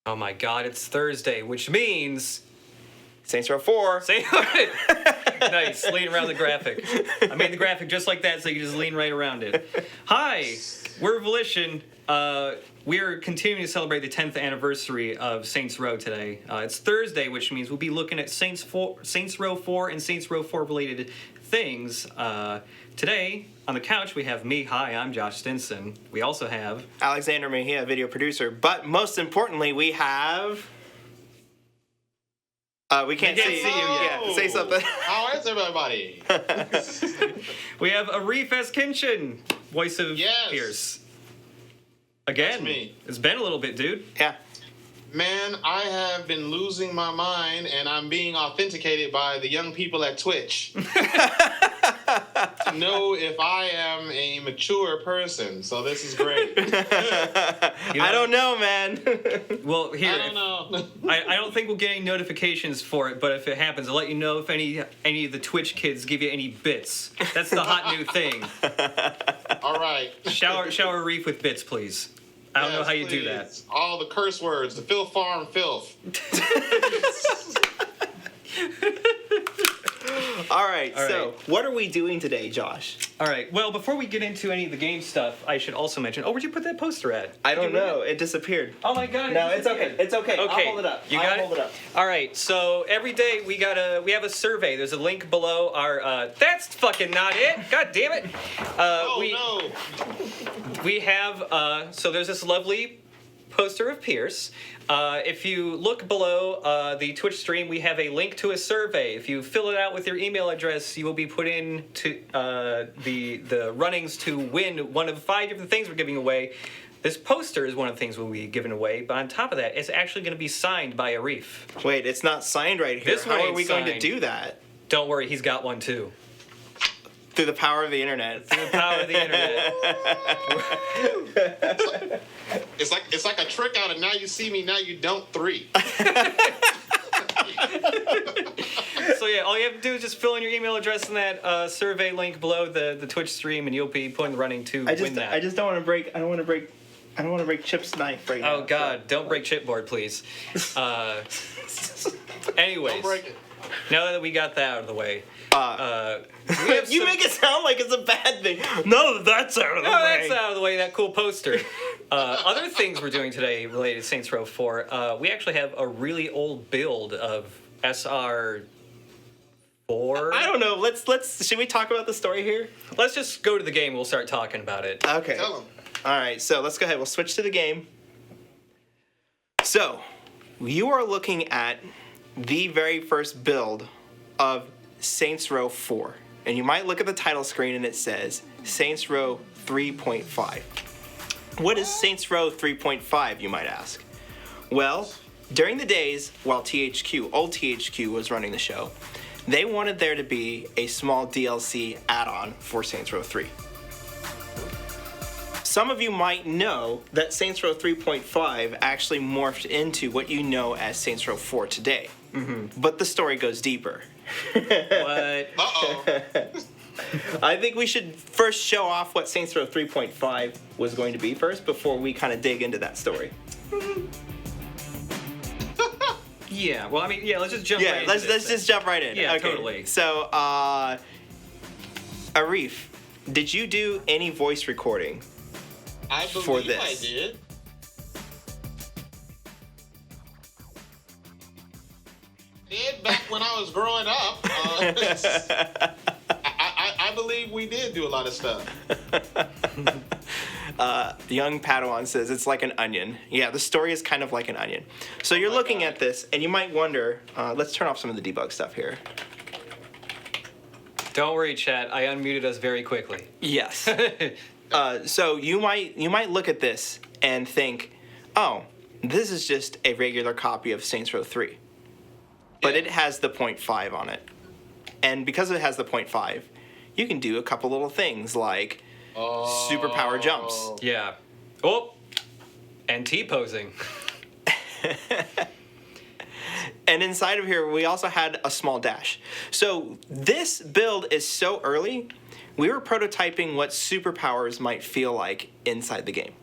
Oh my God, it's Thursday, which means Saints Row 4. Nice, lean around the graphic. I made the graphic just like that, so you can just lean right around it. Hi, we're Volition. We're continuing to celebrate the 10th anniversary of Saints Row today. It's Thursday, which means we'll be looking at Saints Row 4 and Saints Row 4 related things. Today, on the couch, we have me. Hi, I'm Josh Stinson. We also have Alexander Mejia, video producer. But most importantly, we have... we can't see you yet. Yeah, say something. How is everybody? we have Arif Kinchin, voice of Pierce. Again, That's me. It's been a little bit, dude. Yeah. Man, I have been losing my mind, and I'm being authenticated by the young people at Twitch to know if I am a mature person. So this is great. I don't know, man. Well, here. I don't know. I don't think we'll get any notifications for it, but if it happens, I'll let you know if any of the Twitch kids give you any bits. That's the hot new thing. All right. Shower Reef with bits, please. I don't know how you do that. All the curse words, the filth farm filth. All right, so what are we doing today, Josh? All right, well, before we get into any of the game stuff, I should also mention, where'd you put that poster at? I don't know. It disappeared. Oh my God. No, it's okay. It's okay. Okay. I'll hold it up. You got hold it up. All right, so every day we have a survey. There's a link below our, that's fucking not it. God damn it. No. We have, so there's this lovely poster of Pierce. If you look below the Twitch stream, we have a link to a survey. If you fill it out with your email address, you will be put in to the runnings to win one of 5 different things we're giving away. This poster is one of the things we'll be giving away, but on top of that, it's actually going to be signed by Arif. Wait, it's not signed right here. How are we going to do that? Don't worry, he's got one too. Through the power of the internet. Through the power of the internet. It's like a trick out of now you see me, now you don't 3. So yeah, all you have to do is just fill in your email address in that survey link below the Twitch stream, and you'll be put in the running to win that. I just don't want to break. I don't want to break Chip's knife right now. Oh God, don't break chipboard, please. Anyways, Don't break it. now that we got that out of the way, you make it sound like it's a bad thing. No, that's out of the way. That's out of the way. That cool poster. Other things we're doing today related to Saints Row 4. We actually have a really old build of SR4. I don't know. Let's. Should we talk about the story here? Let's just go to the game. We'll start talking about it. Okay. Tell 'em. All right. So let's go ahead. We'll switch to the game. So, you are looking at the very first build of Saints Row 4. And you might look at the title screen and it says Saints Row 3.5. What is Saints Row 3.5, you might ask? Well, during the days while old THQ was running the show, they wanted there to be a small DLC add-on for Saints Row 3. Some of you might know that Saints Row 3.5 actually morphed into what you know as Saints Row 4 today. Mm-hmm. But the story goes deeper. What? Uh-oh. I think we should first show off what Saints Row 3.5 was going to be first before we kind of dig into that story. Yeah, well, I mean, let's just jump right in. Let's just jump right in. Yeah, okay. totally. So, Arif, did you do any voice recording I for believe this? I did. Back when I was growing up, I believe we did do a lot of stuff. Young Padawan says it's like an onion. Yeah, the story is kind of like an onion. So you're looking at this, and you might wonder. Let's turn off some of the debug stuff here. Don't worry, chat. I unmuted us very quickly. Yes. So you might look at this and think, oh, this is just a regular copy of Saints Row 3. But it has the 0.5 on it. And because it has the 0.5, you can do a couple little things like superpower jumps. Yeah. Oh, and T-posing. And inside of here, we also had a small dash. So this build is so early, we were prototyping what superpowers might feel like inside the game.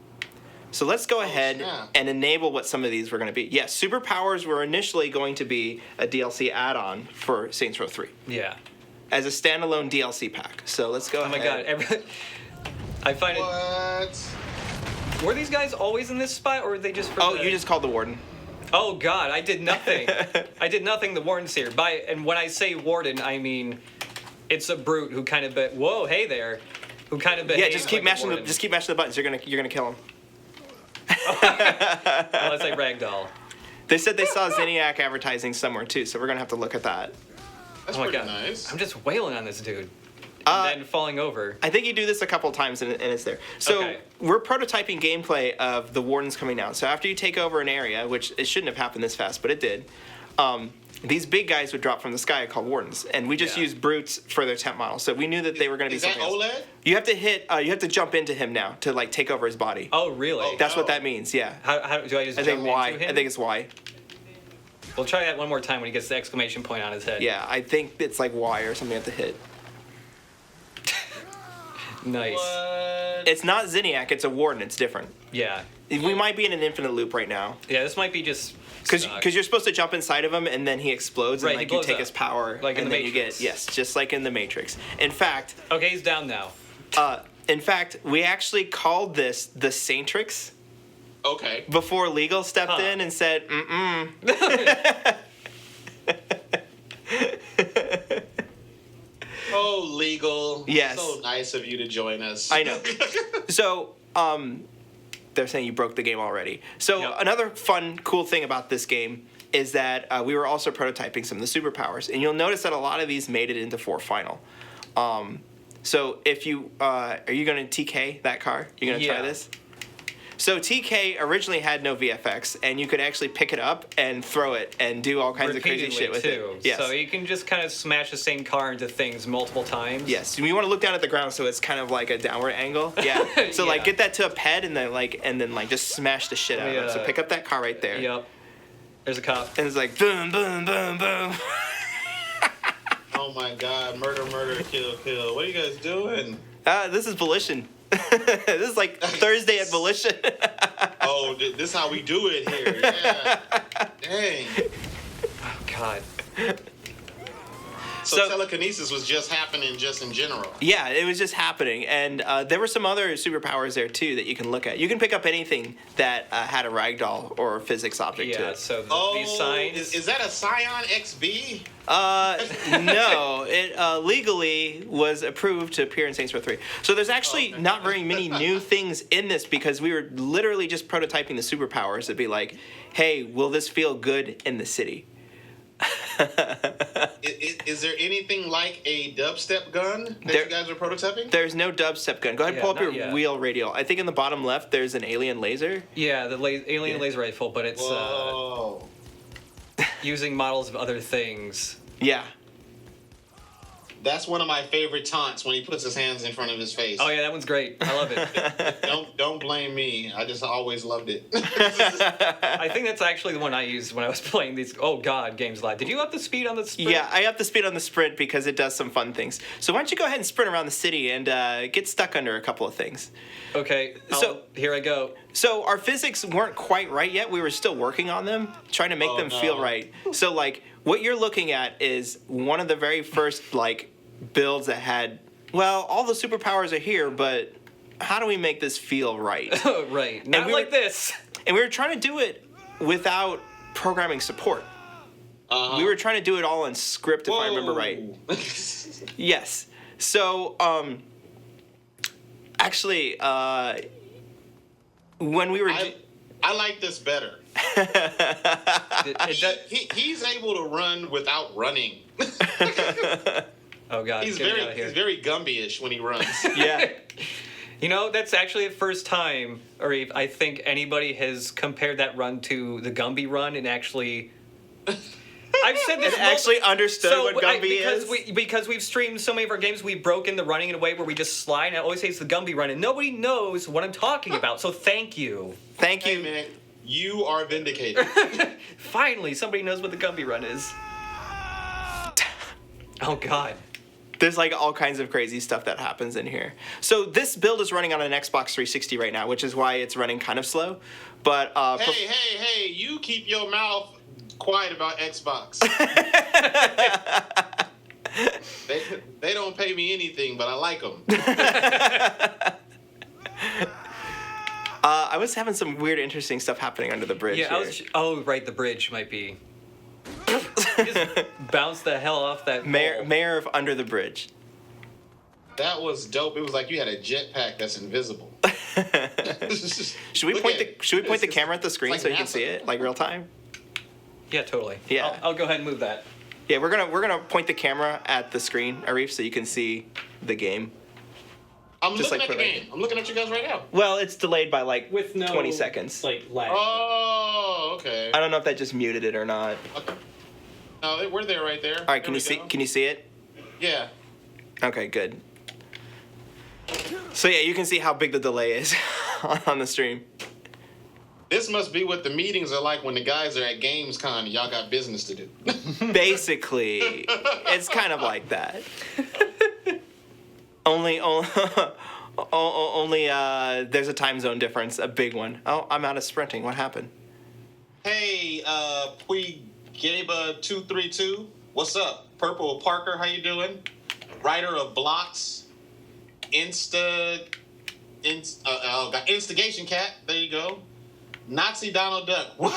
So let's go ahead snap. and enable what some of these were going to be. Yes, superpowers were initially going to be a DLC add-on for Saints Row 3 Yeah. as a standalone DLC pack. So let's go Oh my ahead. god. I find it. What? Were these guys always in this spot, or were they just for Oh, the... you just called the warden. Oh god, I did nothing. I did nothing. The warden's here. And when I say warden, I mean it's a brute who kind of whoa, hey there, who kind of behaves. Yeah, just keep like a mashing the warden. just keep mashing the buttons. You're gonna kill him. Unless I ragdoll. They said they saw Zinniac advertising somewhere too, so we're gonna have to look at that. That's Oh my pretty god, nice. I'm just wailing on this dude, and then falling over. I think you do this a couple times and it's there. So Okay. we're prototyping gameplay of the wardens coming down. So after you take over an area, which it shouldn't have happened this fast, but it did. These big guys would drop from the sky called wardens, and we just Yeah. used brutes for their temp model. So we knew that they were going to be Is that something else. OLED? You have to hit. You have to jump into him now to like take over his body. Oh really? Oh, That's what no. that means. Yeah. How do I just I jump think Y. into him? I think it's Y. We'll try that one more time when he gets the exclamation point on his head. Yeah, I think it's like Y or something you have to hit. Nice. What? It's not Zinniac. It's a warden. It's different. Yeah. We might be in an infinite loop right now. Yeah. This might be just. Because stuck. you're supposed to jump inside of him and then he explodes Right, and he like you blows take up. his power Like in and the then Matrix. you get just like in the Matrix. In fact, Okay, he's down now. we actually called this the Saintrix Okay. before Legal stepped Huh. in and said, Oh, legal. Yes. So nice of you to join us. I know. So, they're saying you broke the game already. So Yep. another fun, cool thing about this game is that we were also prototyping some of the superpowers, and you'll notice that a lot of these made it into 4 Final. So if you are you going to TK that car? You're going to try Yeah. this? So TK originally had no VFX, and you could actually pick it up and throw it and do all kinds of crazy shit with too. it. Yes. So you can just kind of smash the same car into things multiple times. Yes, you want to look down at the ground so it's kind of like a downward angle. Yeah. So like Yeah. get that to a ped and then just smash the shit out of it. So Yeah. pick up that car right there. Yep. There's a cop. And it's like boom, boom, boom, boom. Oh my God. Murder, murder, kill, kill. What are you guys doing? This is Volition. This is like Thursday at Volition. Oh, this is how we do it here. Yeah. Dang. Oh God. So, So- telekinesis was just happening just in general. Yeah, it was just happening, and there were some other superpowers there too that you can look at. You can pick up anything that had a ragdoll or a physics object to Yeah. it. So Oh, these signs. is that a Scion XB? No, it legally was approved to appear in Saints Row 3. So there's actually Okay. not very many new things in this because we were literally just prototyping the superpowers to be like, hey, will this feel good in the city? Is there anything like a dubstep gun that There- you guys are prototyping? There's no dubstep gun. Go ahead and Yeah, pull up not your yet. wheel radial. I think in the bottom left there's an alien laser. Yeah, the alien Yeah. laser rifle, but it's Whoa. using models of other things. Yeah. That's one of my favorite taunts when he puts his hands in front of his face. Oh yeah, that one's great. I love it. Don't blame me. I just always loved it. I think that's actually the one I used when I was playing these. Oh God, games live. Did you up the speed on the sprint? Yeah, I up the speed on the sprint because it does some fun things. So why don't you go ahead and sprint around the city and get stuck under a couple of things. Okay. So- Here I go. So our physics weren't quite right yet. We were still working on them, trying to make Oh, them no. feel right. So like what you're looking at is one of the very first like builds that had, well, all the superpowers are here, but how do we make this feel right? Right. Not we like were- this. And we were trying to do it without programming support. Uh-huh. We were trying to do it all in script, if I remember right. Yes. So, actually, when we were... I like this better. He's able to run without running. Oh God. He's get me out of here. very Gumby-ish when he runs. yeah. You know, that's actually the first time, or I think anybody has compared that run to the Gumby run, and actually, I've said this. And actually understood what Gumby is? Because we've streamed so many of our games, we've broken the running in a way where we just slide, and I always say it's the Gumby run, and nobody knows what I'm talking about. So thank you. Thank Hey you. man, you are vindicated. Finally, somebody knows what the Gumby run is. Oh God. There's like all kinds of crazy stuff that happens in here. So this build is running on an Xbox 360 right now, which is why it's running kind of slow. But hey, you keep your mouth quiet about Xbox. they don't pay me anything, but I like them. I was having some weird, interesting stuff happening under the bridge. Yeah, here. oh, right, the bridge might be. Just bounce the hell off that pole. Mayor of Under the Bridge. That was dope. It was like you had a jetpack that's invisible. Should we point the camera at the screen like so you can NASA. see it, like real time? Yeah, totally. Yeah. I'll go ahead and move that. Yeah, we're gonna point the camera at the screen, Arif, so you can see the game. I'm Just looking like at the for game. I'm looking at you guys right now. Well, it's delayed by like With no 20 seconds. like lag. Oh, okay. I don't know if that just muted it or not. Okay. No, we're there right there. All right, can you see? Can you see it? Yeah. Okay, good. So yeah, you can see how big the delay is on the stream. This must be what the meetings are like when the guys are at Gamescom and y'all got business to do. Basically, it's kind of like that. Only there's a time zone difference, a big one. Oh, I'm out of sprinting. What happened? Hey, Puigeba232, what's up? Purple Parker, how you doing? Writer of blocks, Instigation Cat, there you go. Nazi Donald Duck, what?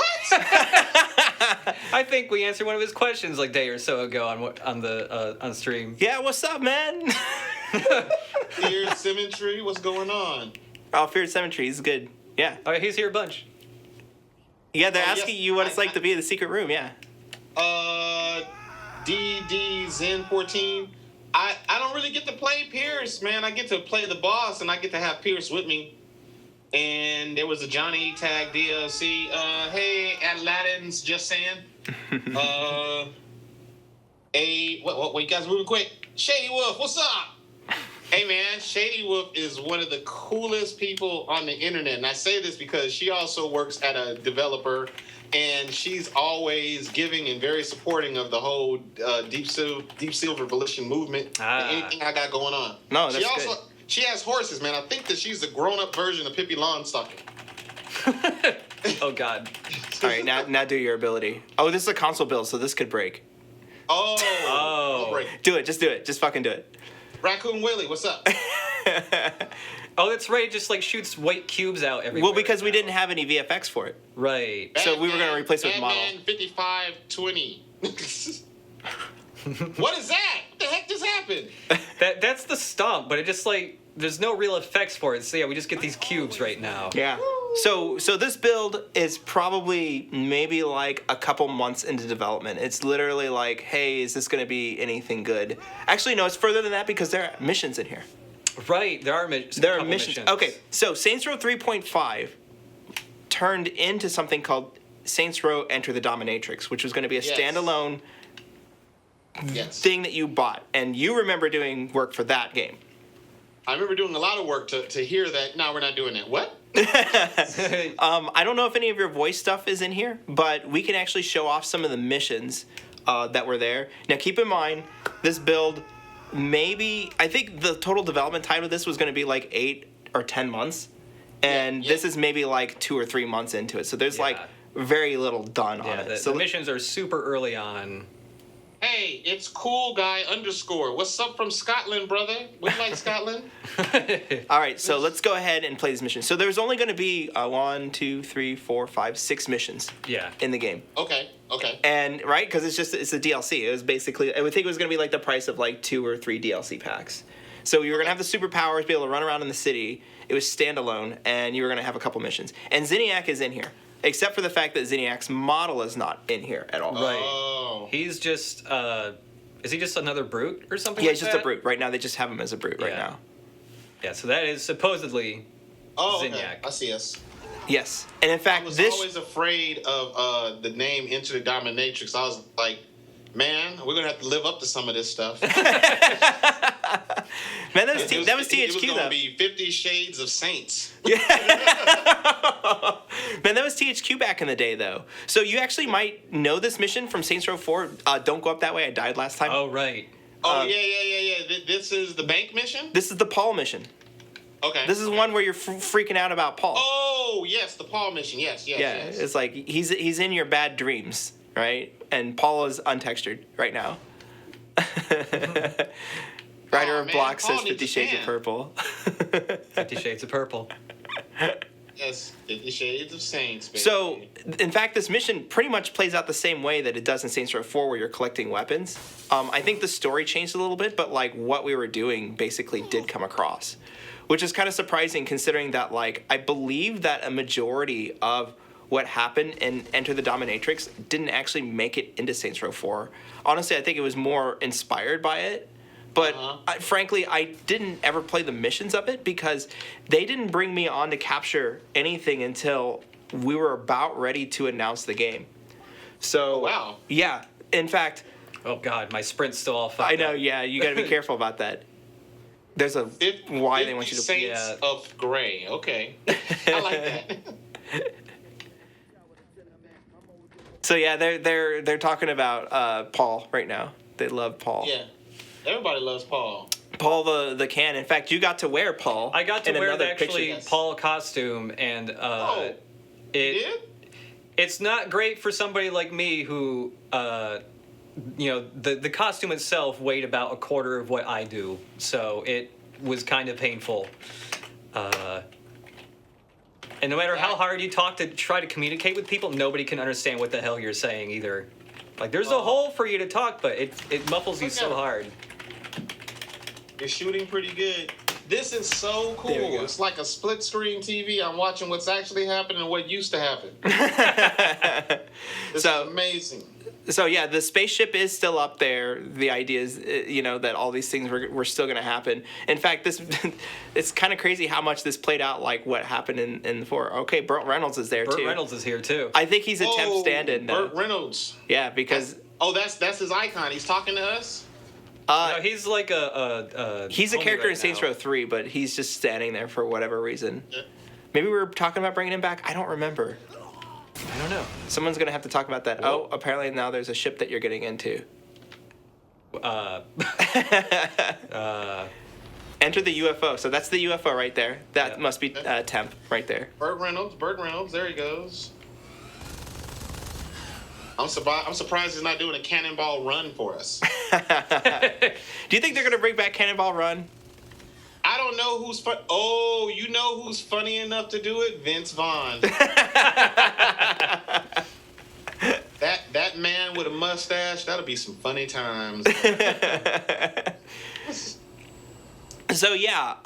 I think we answered one of his questions like a day or so ago on stream. Yeah, what's up, man? Feared Symmetry, what's going on? Oh, Feared Cemetery is good. Yeah. All right, he's here a bunch. Yeah, they're Oh, asking yes, you what it's like to be in the secret room. Yeah. DD Zen 14. I don't really get to play Pierce, man. I get to play the boss, and I get to have Pierce with me. And there was a Johnny Tag DLC. Hey, Aladdin's just saying. What, you guys moving quick? Shady Wolf, what's up? Hey, man, Shady Wolf is one of the coolest people on the internet. And I say this because she also works at a developer, and she's always giving and very supporting of the whole Deep Silver Volition movement and anything I got going on. No, that's good. She has horses, man. I think that she's a grown-up version of Pippi Longstocking. Oh, God. All right, now do your ability. Oh, this is a console build, so this could break. Oh. Break. Do it. Just do it. Just fucking do it. Raccoon Willie, what's up? Oh, that's right. It just like shoots white cubes out everywhere. Well, because we now. didn't have any VFX for it. Right. So we were gonna replace it with model. Batman 5520. What is that? What the heck just happened? That's the stomp, but it just like there's no real effects for it. So yeah, we just get these cubes right now. Yeah. So this build is probably maybe like a couple months into development. It's literally like, hey, is this going to be anything good? Actually, no, it's further than that because there are missions in here. Right, there are missions. Okay, so Saints Row 3.5 turned into something called Saints Row Enter the Dominatrix, which was going to be a standalone thing that you bought. And you remember doing work for that game. I remember doing a lot of work to hear that. No, we're not doing that. What? I don't know if any of your voice stuff is in here, but we can actually show off some of the missions that were there. Now, keep in mind, this build, I think the total development time of this was going to be like 8 or 10 months. And this is maybe like 2 or 3 months into it. So there's like very little done on it. The missions are super early on. Hey, it's cool guy _. What's up from Scotland, brother? We like Scotland. All right, so let's go ahead and play this mission. So there's only going to be 6 missions in the game. Okay. And right, because it's a DLC. It was basically, I would think it was going to be like the price of like 2 or 3 DLC packs. So you were going to have the superpowers, be able to run around in the city. It was standalone, and you were going to have a couple missions. And Zinniac is in here, except for the fact that Zinniac's model is not in here at all. Right. Oh. He's just, is he just another brute or something Yeah, like he's just a brute. Right now, they just have him as a brute right now. Yeah, so that is supposedly Okay. Zinniac. I see us. Yes. And in fact, I was always afraid of the name Enter the Dominatrix. I was like, man, we're going to have to live up to some of this stuff. Man, that was THQ, It was though. going to be 50 Shades of Saints. Man, that was THQ back in the day, though. So you actually might know this mission from Saints Row 4. Don't go up that way. I died last time. Oh, right. Oh, yeah. This is the bank mission? This is the Paul mission. Okay. This is one where you're freaking out about Paul. Oh, yes, the Paul mission. Yes. It's like he's in your bad dreams, right? And Paul is untextured right now. Writer of Block says 50 Shades of Purple. 50 Shades of Purple. Yes, 50 Shades of Saints, baby. So, in fact, this mission pretty much plays out the same way that it does in Saints Row 4, where you're collecting weapons. I think the story changed a little bit, but like what we were doing basically did come across, which is kind of surprising considering that like I believe that a majority of what happened in Enter the Dominatrix didn't actually make it into Saints Row 4. Honestly, I think it was more inspired by it. But frankly, I didn't ever play the missions of it because they didn't bring me on to capture anything until we were about ready to announce the game. So, wow. Yeah. In fact... Oh, God, my sprint's still all fucked I know, up. yeah. You got to be careful about that. There's a why they want you to... Saints of Gray. Okay. I like that. So, yeah, they're talking about Paul right now. They love Paul. Yeah. Everybody loves Paul. Paul the can. In fact, you got to wear Paul. I got to wear the actually picture. Paul costume, and it's not great for somebody like me who, the costume itself weighed about a quarter of what I do, so it was kind of painful. And no matter how hard you talk to try to communicate with people, nobody can understand what the hell you're saying either. Like, there's a hole for you to talk, but it muffles you so hard. You're shooting pretty good. This is so cool. It's like a split screen TV. I'm watching what's actually happening and what used to happen. This is amazing. So yeah, the spaceship is still up there. The idea is, that all these things were still going to happen. In fact, it's kind of crazy how much this played out like what happened in the 4. Okay, Burt Reynolds is there too. Burt Reynolds is here too. I think he's a temp stand-in now. Burt Reynolds. Yeah, because... That's his icon. He's talking to us? No, he's like he's a character right in Saints now. Row 3, but he's just standing there for whatever reason. Yeah. Maybe we were talking about bringing him back. I don't remember. I don't know. Someone's gonna have to talk about that. Whoa. Oh, apparently now there's a ship that you're getting into. Enter the UFO. So that's the UFO right there. That must be temp right there. Burt Reynolds. There he goes. I'm surprised he's not doing a cannonball run for us. Do you think they're gonna bring back Cannonball Run? I don't know who's fun. Oh, you know who's funny enough to do it? Vince Vaughn. That man with a mustache, that'll be some funny times. So yeah,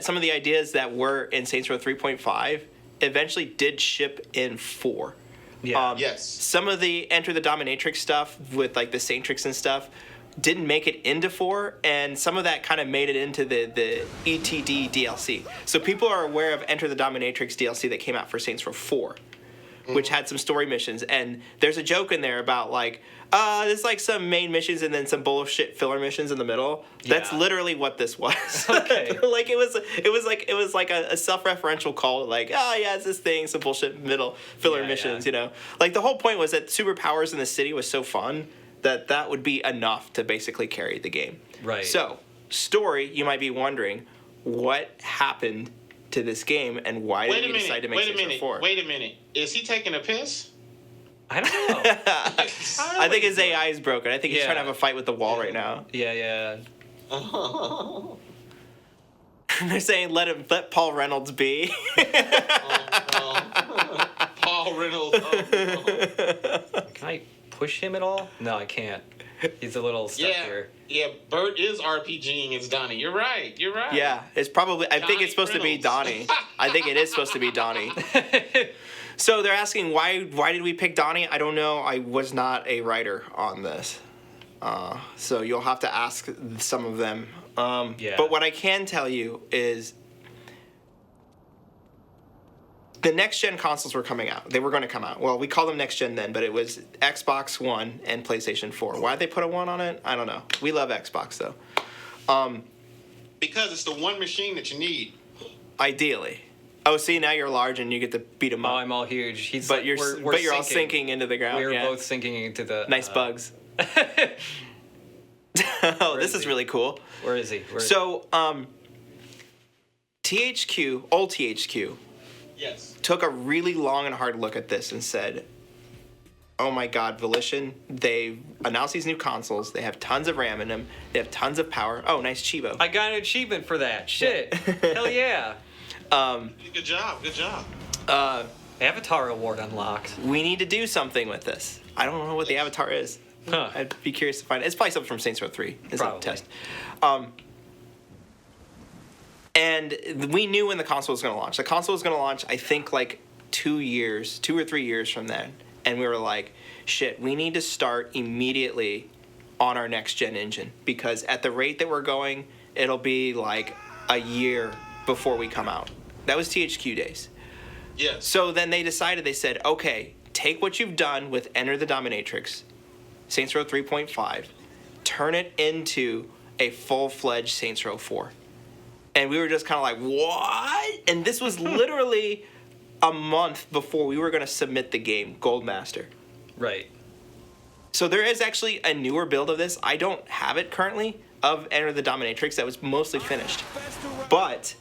some of the ideas that were in Saints Row 3.5 eventually did ship in 4. Yeah. Yes. Some of the Enter the Dominatrix stuff with like the Saintrix and stuff didn't make it into 4, and some of that kind of made it into the ETD DLC. So people are aware of Enter the Dominatrix DLC that came out for Saints Row 4, which had some story missions, and there's a joke in there about like, there's like some main missions and then some bullshit filler missions in the middle. That's literally what this was. Okay. Like it was like a self-referential call, like, oh yeah, it's this thing, some bullshit middle filler missions, Like the whole point was that superpowers in the city was so fun that would be enough to basically carry the game. Right. So, story, you might be wondering, what happened to this game and why did we decide to make Saints Row 4? Wait a minute. Is he taking a piss? I don't know. I think his AI is broken. I think he's trying to have a fight with the wall right now. Yeah. They're saying let Paul Reynolds be. Paul Reynolds. Can I push him at all? No, I can't. He's a little stuck here. Yeah, Bert is RPGing as Donnie. You're right. Yeah, it's probably... I think it's supposed to be Donnie. I think it is supposed to be Donnie. So they're asking, why did we pick Donnie? I don't know. I was not a writer on this. So you'll have to ask some of them. But what I can tell you is the next-gen consoles were coming out. They were going to come out. Well, we called them next-gen then, but it was Xbox One and PlayStation 4. Why'd they put a 1 on it? I don't know. We love Xbox, though. Because it's the one machine that you need. Ideally. Oh, see, now you're large and you get to beat him up. Oh, I'm all huge. But you're all sinking into the ground. We're both sinking into the... Nice bugs. Oh, Where this is he? really cool. Where is he? So, THQ, old THQ, Yes. took a really long and hard look at this and said, oh my god, Volition, they've announced these new consoles. They have tons of RAM in them. They have tons of power. Oh, nice Chivo. I got an achievement for that. Shit. Hell yeah. Good job. Good job. Avatar award unlocked. We need to do something with this. I don't know what the Avatar is. Huh. I'd be curious to find it. It's probably something from Saints Row 3. It's a Probably. test. And we knew when the console was going to launch. The console was going to launch, I think, like 2 or 3 years from then. And we were like, shit, we need to start immediately on our next gen engine. Because at the rate that we're going, it'll be like a year before we come out. That was THQ days. Yes. So then they said, okay, take what you've done with Enter the Dominatrix, Saints Row 3.5, turn it into a full-fledged Saints Row 4. And we were just kind of like, what? And this was literally a month before we were going to submit the game, Gold Master. Right. So there is actually a newer build of this. I don't have it currently, of Enter the Dominatrix. That was mostly finished. But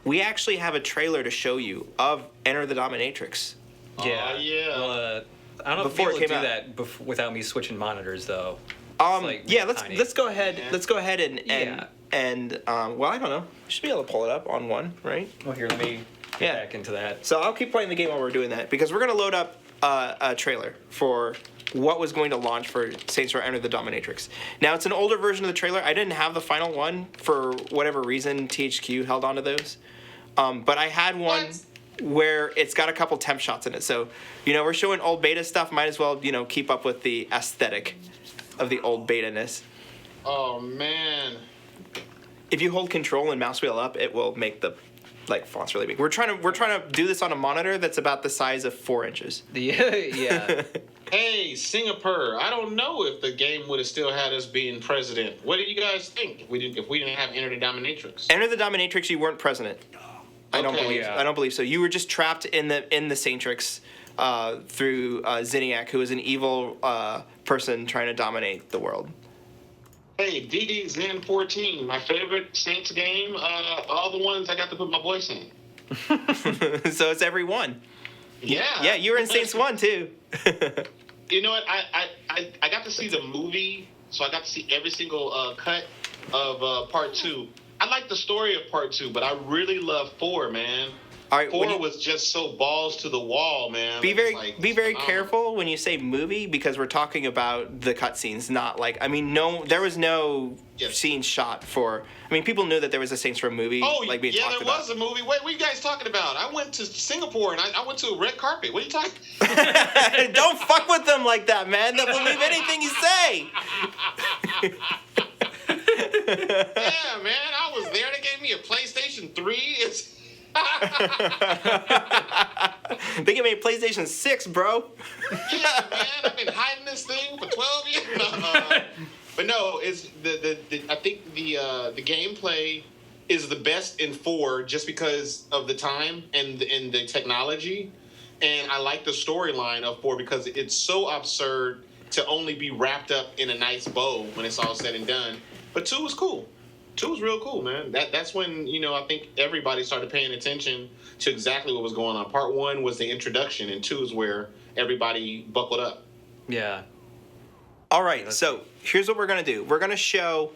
we actually have a trailer to show you of Enter the Dominatrix. Yeah. Yeah. Well, I don't know if Before people it do came that without me switching monitors, though. like Yeah, tiny. let's go ahead. Let's go ahead and Yeah. well, I don't know. You should be able to pull it up on one, right? Well, here, let me get Yeah. back into that. So I'll keep playing the game while we're doing that because we're gonna load up a trailer for what was going to launch for Saints Row Enter the Dominatrix. Now it's an older version of the trailer. I didn't have the final one for whatever reason. THQ held onto those, but I had one. What? Where it's got a couple temp shots in it. So, we're showing old beta stuff. Might as well, keep up with the aesthetic of the old beta-ness. Oh man. If you hold control and mouse wheel up, it will make the fonts really big. We're trying to do this on a monitor that's about the size of 4 inches. Yeah. Hey, Singapore. I don't know if the game would have still had us being president. What do you guys think if we didn't have Enter the Dominatrix? Enter the Dominatrix, you weren't president. I don't Okay, believe. yeah. I don't believe so. You were just trapped in the Saintrix through Zinniac, who is an evil person trying to dominate the world. Hey, DD Zen 14, my favorite Saints game. All the ones I got to put my voice in. So it's every one. Yeah. Yeah, you were in Saints 1 too. You know what? I got to see the movie, so I got to see every single cut of Part 2. I like the story of Part 2, but I really love 4, man. All right, 4 was just so balls to the wall, man. Be very phenomenal. careful when you say movie because we're talking about the cutscenes, not there was no Yes. scene shot for. People knew that there was a Saints Row movie. Oh, being yeah, talked there about. was a movie. Wait, what are you guys talking about? I went to Singapore and I went to a red carpet. What are you talking? Don't fuck with them like that, man. They'll believe anything you say. Yeah, man, I was there. They gave me a PlayStation 3. They gave me a PlayStation 6, bro. Yeah, man, I've been hiding this thing for 12 years. But no, it's I think the gameplay is the best in 4 just because of the time and the technology, and I like the storyline of 4 because it's so absurd to only be wrapped up in a nice bow when it's all said and done. But 2 was cool. 2 was real cool, man. That's when, I think everybody started paying attention to exactly what was going on. Part 1 was the introduction, and 2 is where everybody buckled up. Yeah. All right, so here's what we're gonna do. We're gonna show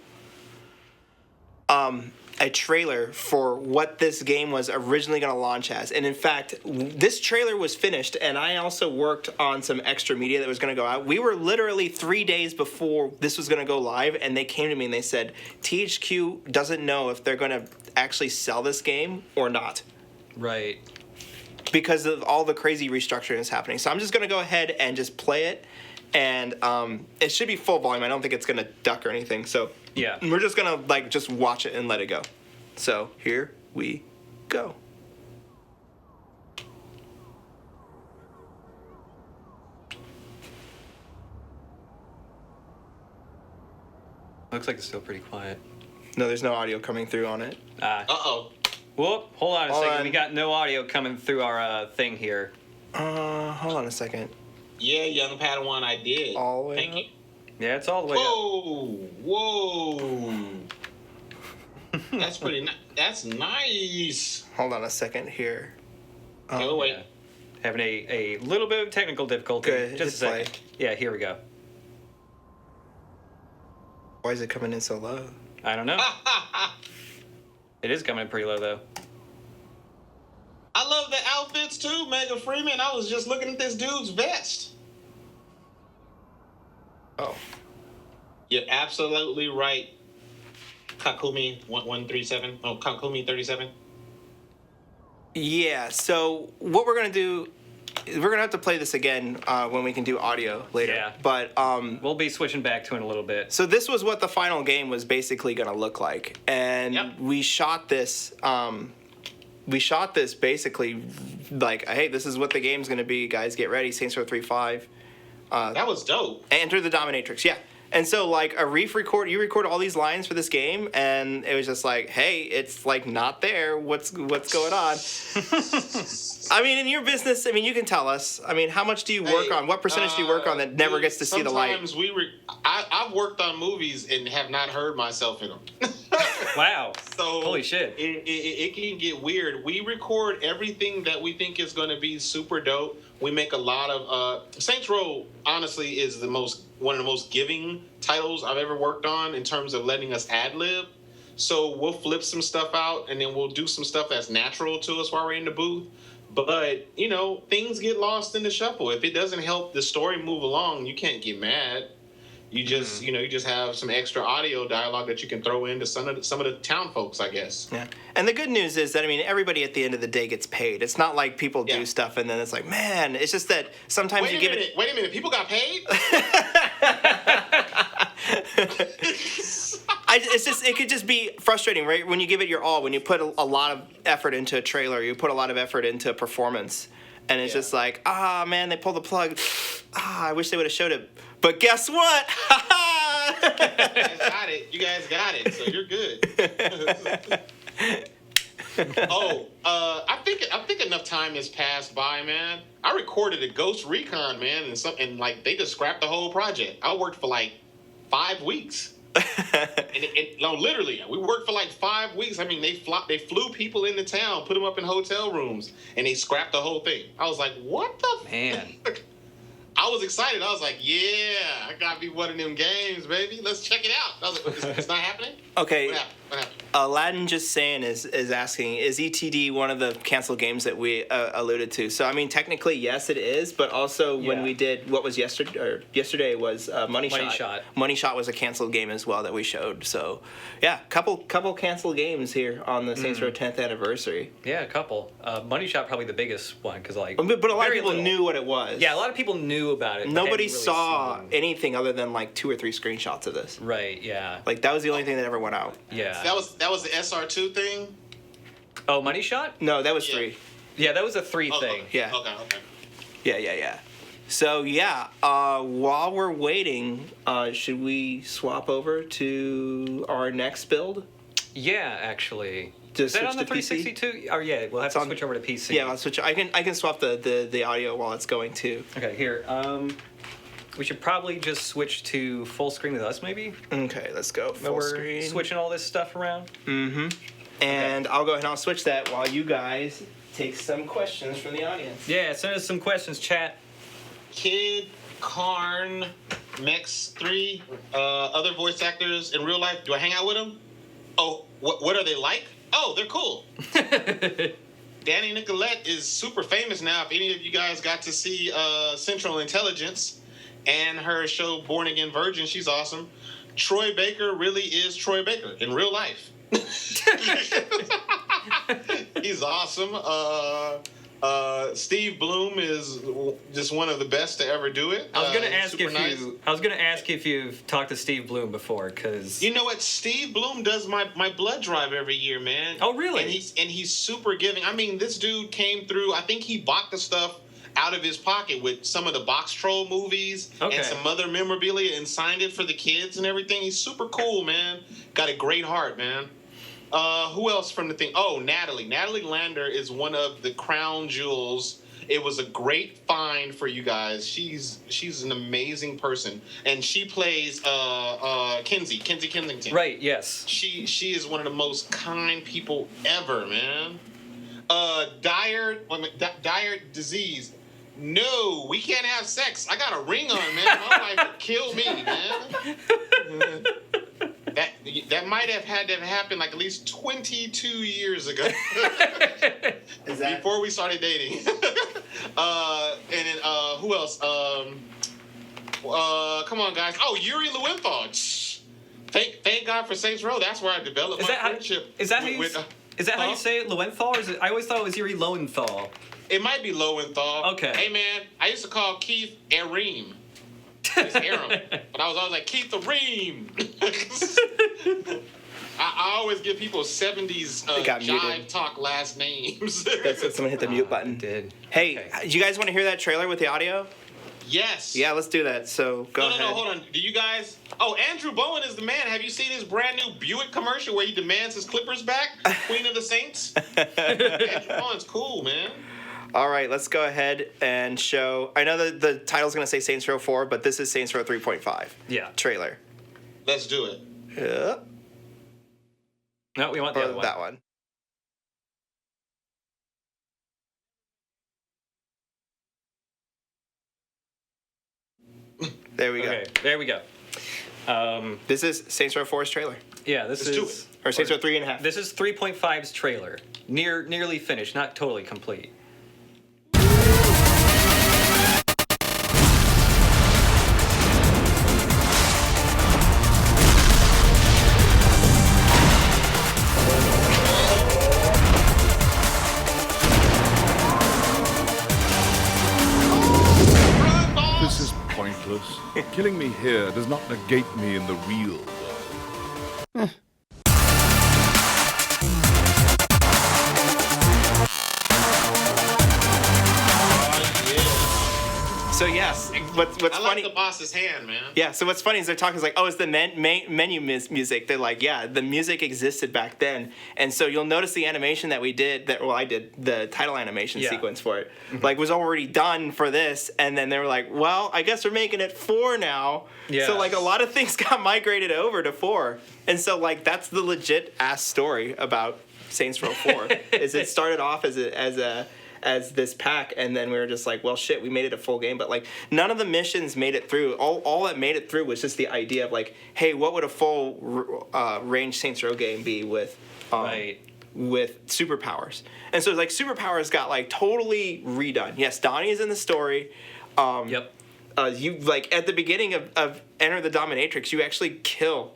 a trailer for what this game was originally gonna launch as. And in fact, this trailer was finished, and I also worked on some extra media that was gonna go out. We were literally 3 days before this was gonna go live, and they came to me and they said, THQ doesn't know if they're gonna actually sell this game or not, Right. because of all the crazy restructuring that's happening. So I'm just gonna go ahead and just play it. And it should be full volume. I don't think it's gonna duck or anything. So Yeah. we're just gonna just watch it and let it go. So here we go. Looks like it's still pretty quiet. No, there's no audio coming through on it. Uh-oh. Whoop, hold on a Hold second. on. We got no audio coming through our thing here. Hold on a second. Yeah, young Padawan, I did. All the way Thank up? you. Yeah, it's all the way up. Whoa. That's pretty nice. That's nice. Hold on a second here. Oh, wait. Yeah. Having a little bit of technical difficulty. Good, Just a second. display. Yeah, here we go. Why is it coming in so low? I don't know. It is coming in pretty low, though. I love the outfits too, Mega Freeman. I was just looking at this dude's vest. Oh. You're absolutely right. Kakumi 137. Oh, Kakumi 37. Yeah, so what we're going to do is we're going to have to play this again when we can do audio later. Yeah. But We'll be switching back to it in a little bit. so this was what the final game was basically going to look like. And Yep. we shot this basically like, hey, this is what the game's going to be, guys, get ready. Saints Row 3.5. That was dope. Enter the Dominatrix, yeah. And so, like, you record all these lines for this game, and it was just like, hey, it's, like, not there. What's going on? I mean, in your business, I mean, you can tell us. I mean, how much do you work on? What percentage do you work on that never gets to see the light? Sometimes I've worked on movies and have not heard myself in them. Wow. So Holy shit. It can get weird. We record everything that we think is going to be super dope. We make a lot of Saints Row. Honestly, is one of the most giving titles I've ever worked on in terms of letting us ad lib. So we'll flip some stuff out, and then we'll do some stuff that's natural to us while we're in the booth. But you know, things get lost in the shuffle. If it doesn't help the story move along, you can't get mad. You just, you just have some extra audio dialogue that you can throw into some of the town folks, I guess. Yeah. And the good news is that, I mean, everybody at the end of the day gets paid. It's not like people do stuff and then it's like, man, it's just that sometimes Wait a minute, people got paid? It could just be frustrating, right? When you give it your all, when you put a lot of effort into a trailer, you put a lot of effort into a performance, and it's just like, man, they pulled the plug. I wish they would have showed it. But guess what? You guys got it, so you're good. I think enough time has passed by, man. I recorded a Ghost Recon, man, and like they just scrapped the whole project. I worked for like 5 weeks. No, literally, we worked for like 5 weeks. I mean, they flew people into town, put them up in hotel rooms, and they scrapped the whole thing. I was like, what the Man. fuck? I was excited. I was like, yeah, I gotta be one of them games, baby. Let's check it out. I was like, it's not happening? Okay. What happened? Aladdin just saying is asking, is ETD one of the canceled games that we alluded to? So, I mean, technically, yes, it is. But also, when we did what was yesterday was Money Shot. Money Shot was a canceled game as well that we showed. So, yeah, couple canceled games here on the Saints Row 10th anniversary. Yeah, a couple. Money Shot probably the biggest one because like. But a lot of people little. knew what it was. Yeah, a lot of people knew about it. Nobody really saw seen. anything other than like 2 or 3 screenshots of this. Right. Yeah. Like that was the only thing that ever went out. Yeah. That was the SR2 thing? Oh, Money Shot? No, that was 3. Yeah, that was a 3 thing. Okay. Yeah. Okay. Yeah. So yeah, while we're waiting, should we swap over to our next build? Yeah, actually. To Is that switch on the to PC? 362? Oh yeah, we'll have to switch over to PC. Yeah, I'll switch. I can swap the audio while it's going too. Okay, here. We should probably just switch to full screen with us, maybe. Okay, let's go full We're screen. switching all this stuff around. And I'll go ahead and I'll switch that while you guys take some questions from the audience. Yeah, send us some questions, chat. Kid, Karn, Mex3, other voice actors in real life. Do I hang out with them? Oh, what are they like? Oh, they're cool. Danny Nicolette is super famous now. If any of you guys got to see Central Intelligence and her show Born Again Virgin, she's awesome. Troy Baker really is Troy Baker in real life. He's awesome. Steve Bloom is just one of the best to ever do it. I was gonna ask nice. if you've talked to Steve Bloom before, because You know what? Steve Bloom does my blood drive every year, man. Oh, really? And he's super giving. I mean, this dude came through. I think he bought the stuff out of his pocket with some of the Box Troll movies and some other memorabilia and signed it for the kids and everything. He's super cool, man. Got a great heart, man. Who else from the thing? Oh, Natalie. Natalie Lander is one of the crown jewels It was a great find for you guys. She's an amazing person, and she plays Kinsey Kensington. Right. Yes. She is one of the most kind people ever, man. Dire disease. No, we can't have sex. I got a ring on, man. My wife would kill me, man. That might have had to have happened like at least 22 years ago. Is that before we started dating? And then who else? Come on, guys. Oh, Yuri Lowenthal. Thank God for Saints Row. That's where I developed my friendship. Is that how you say it, Lowenthal? Or is it? I always thought it was Yuri Lowenthal. It might be Lowenthal. Okay. Hey, man, I used to call Keith Areem. It's Aram. But I was always like, Keith Areem. I always give people 70s jive talk last names. That's what someone hit the mute button. Did. Hey, Okay. do you guys want to hear that trailer with the audio? Yes. Yeah, let's do that. So go ahead. No, hold on. Do you guys? Oh, Andrew Bowen is the man. Have you seen his brand new Buick commercial where he demands his Clippers back? Queen of the Saints. Andrew Bowen's cool, man. All right, let's go ahead and show. I know that the title's going to say Saints Row 4, but this is Saints Row 3.5. Yeah. Trailer. Let's do it. Yeah. No, we want the Or other one. that one. There we go. Okay, there we go. This is Saints Row 4's trailer. Yeah, this Let's do is. Or Saints Row 3.5. This is 3.5's trailer. Nearly finished, not totally complete. This is pointless. Killing me here does not negate me in the real world. So yes, what's I funny? like the boss's hand, man. Yeah, so what's funny is they're talking like, oh, it's the menu music. They're like, yeah, the music existed back then, and so you'll notice the animation that we did. I did the title animation Yeah. sequence for it, like was already done for this, and then they were like, well, I guess we're making it 4 now. Yeah. So like a lot of things got migrated over to 4, and so like that's the legit ass story about Saints Row 4. Is it started off as this pack, and then we were just like, well, shit, we made it a full game, but like none of the missions made it through. All that made it through was just the idea of like, hey, what would a full range Saints Row game be with Right. with superpowers? And so like superpowers got like totally redone. Yes, Donnie is in the story. Yep. You like at the beginning of Enter the Dominatrix, you actually kill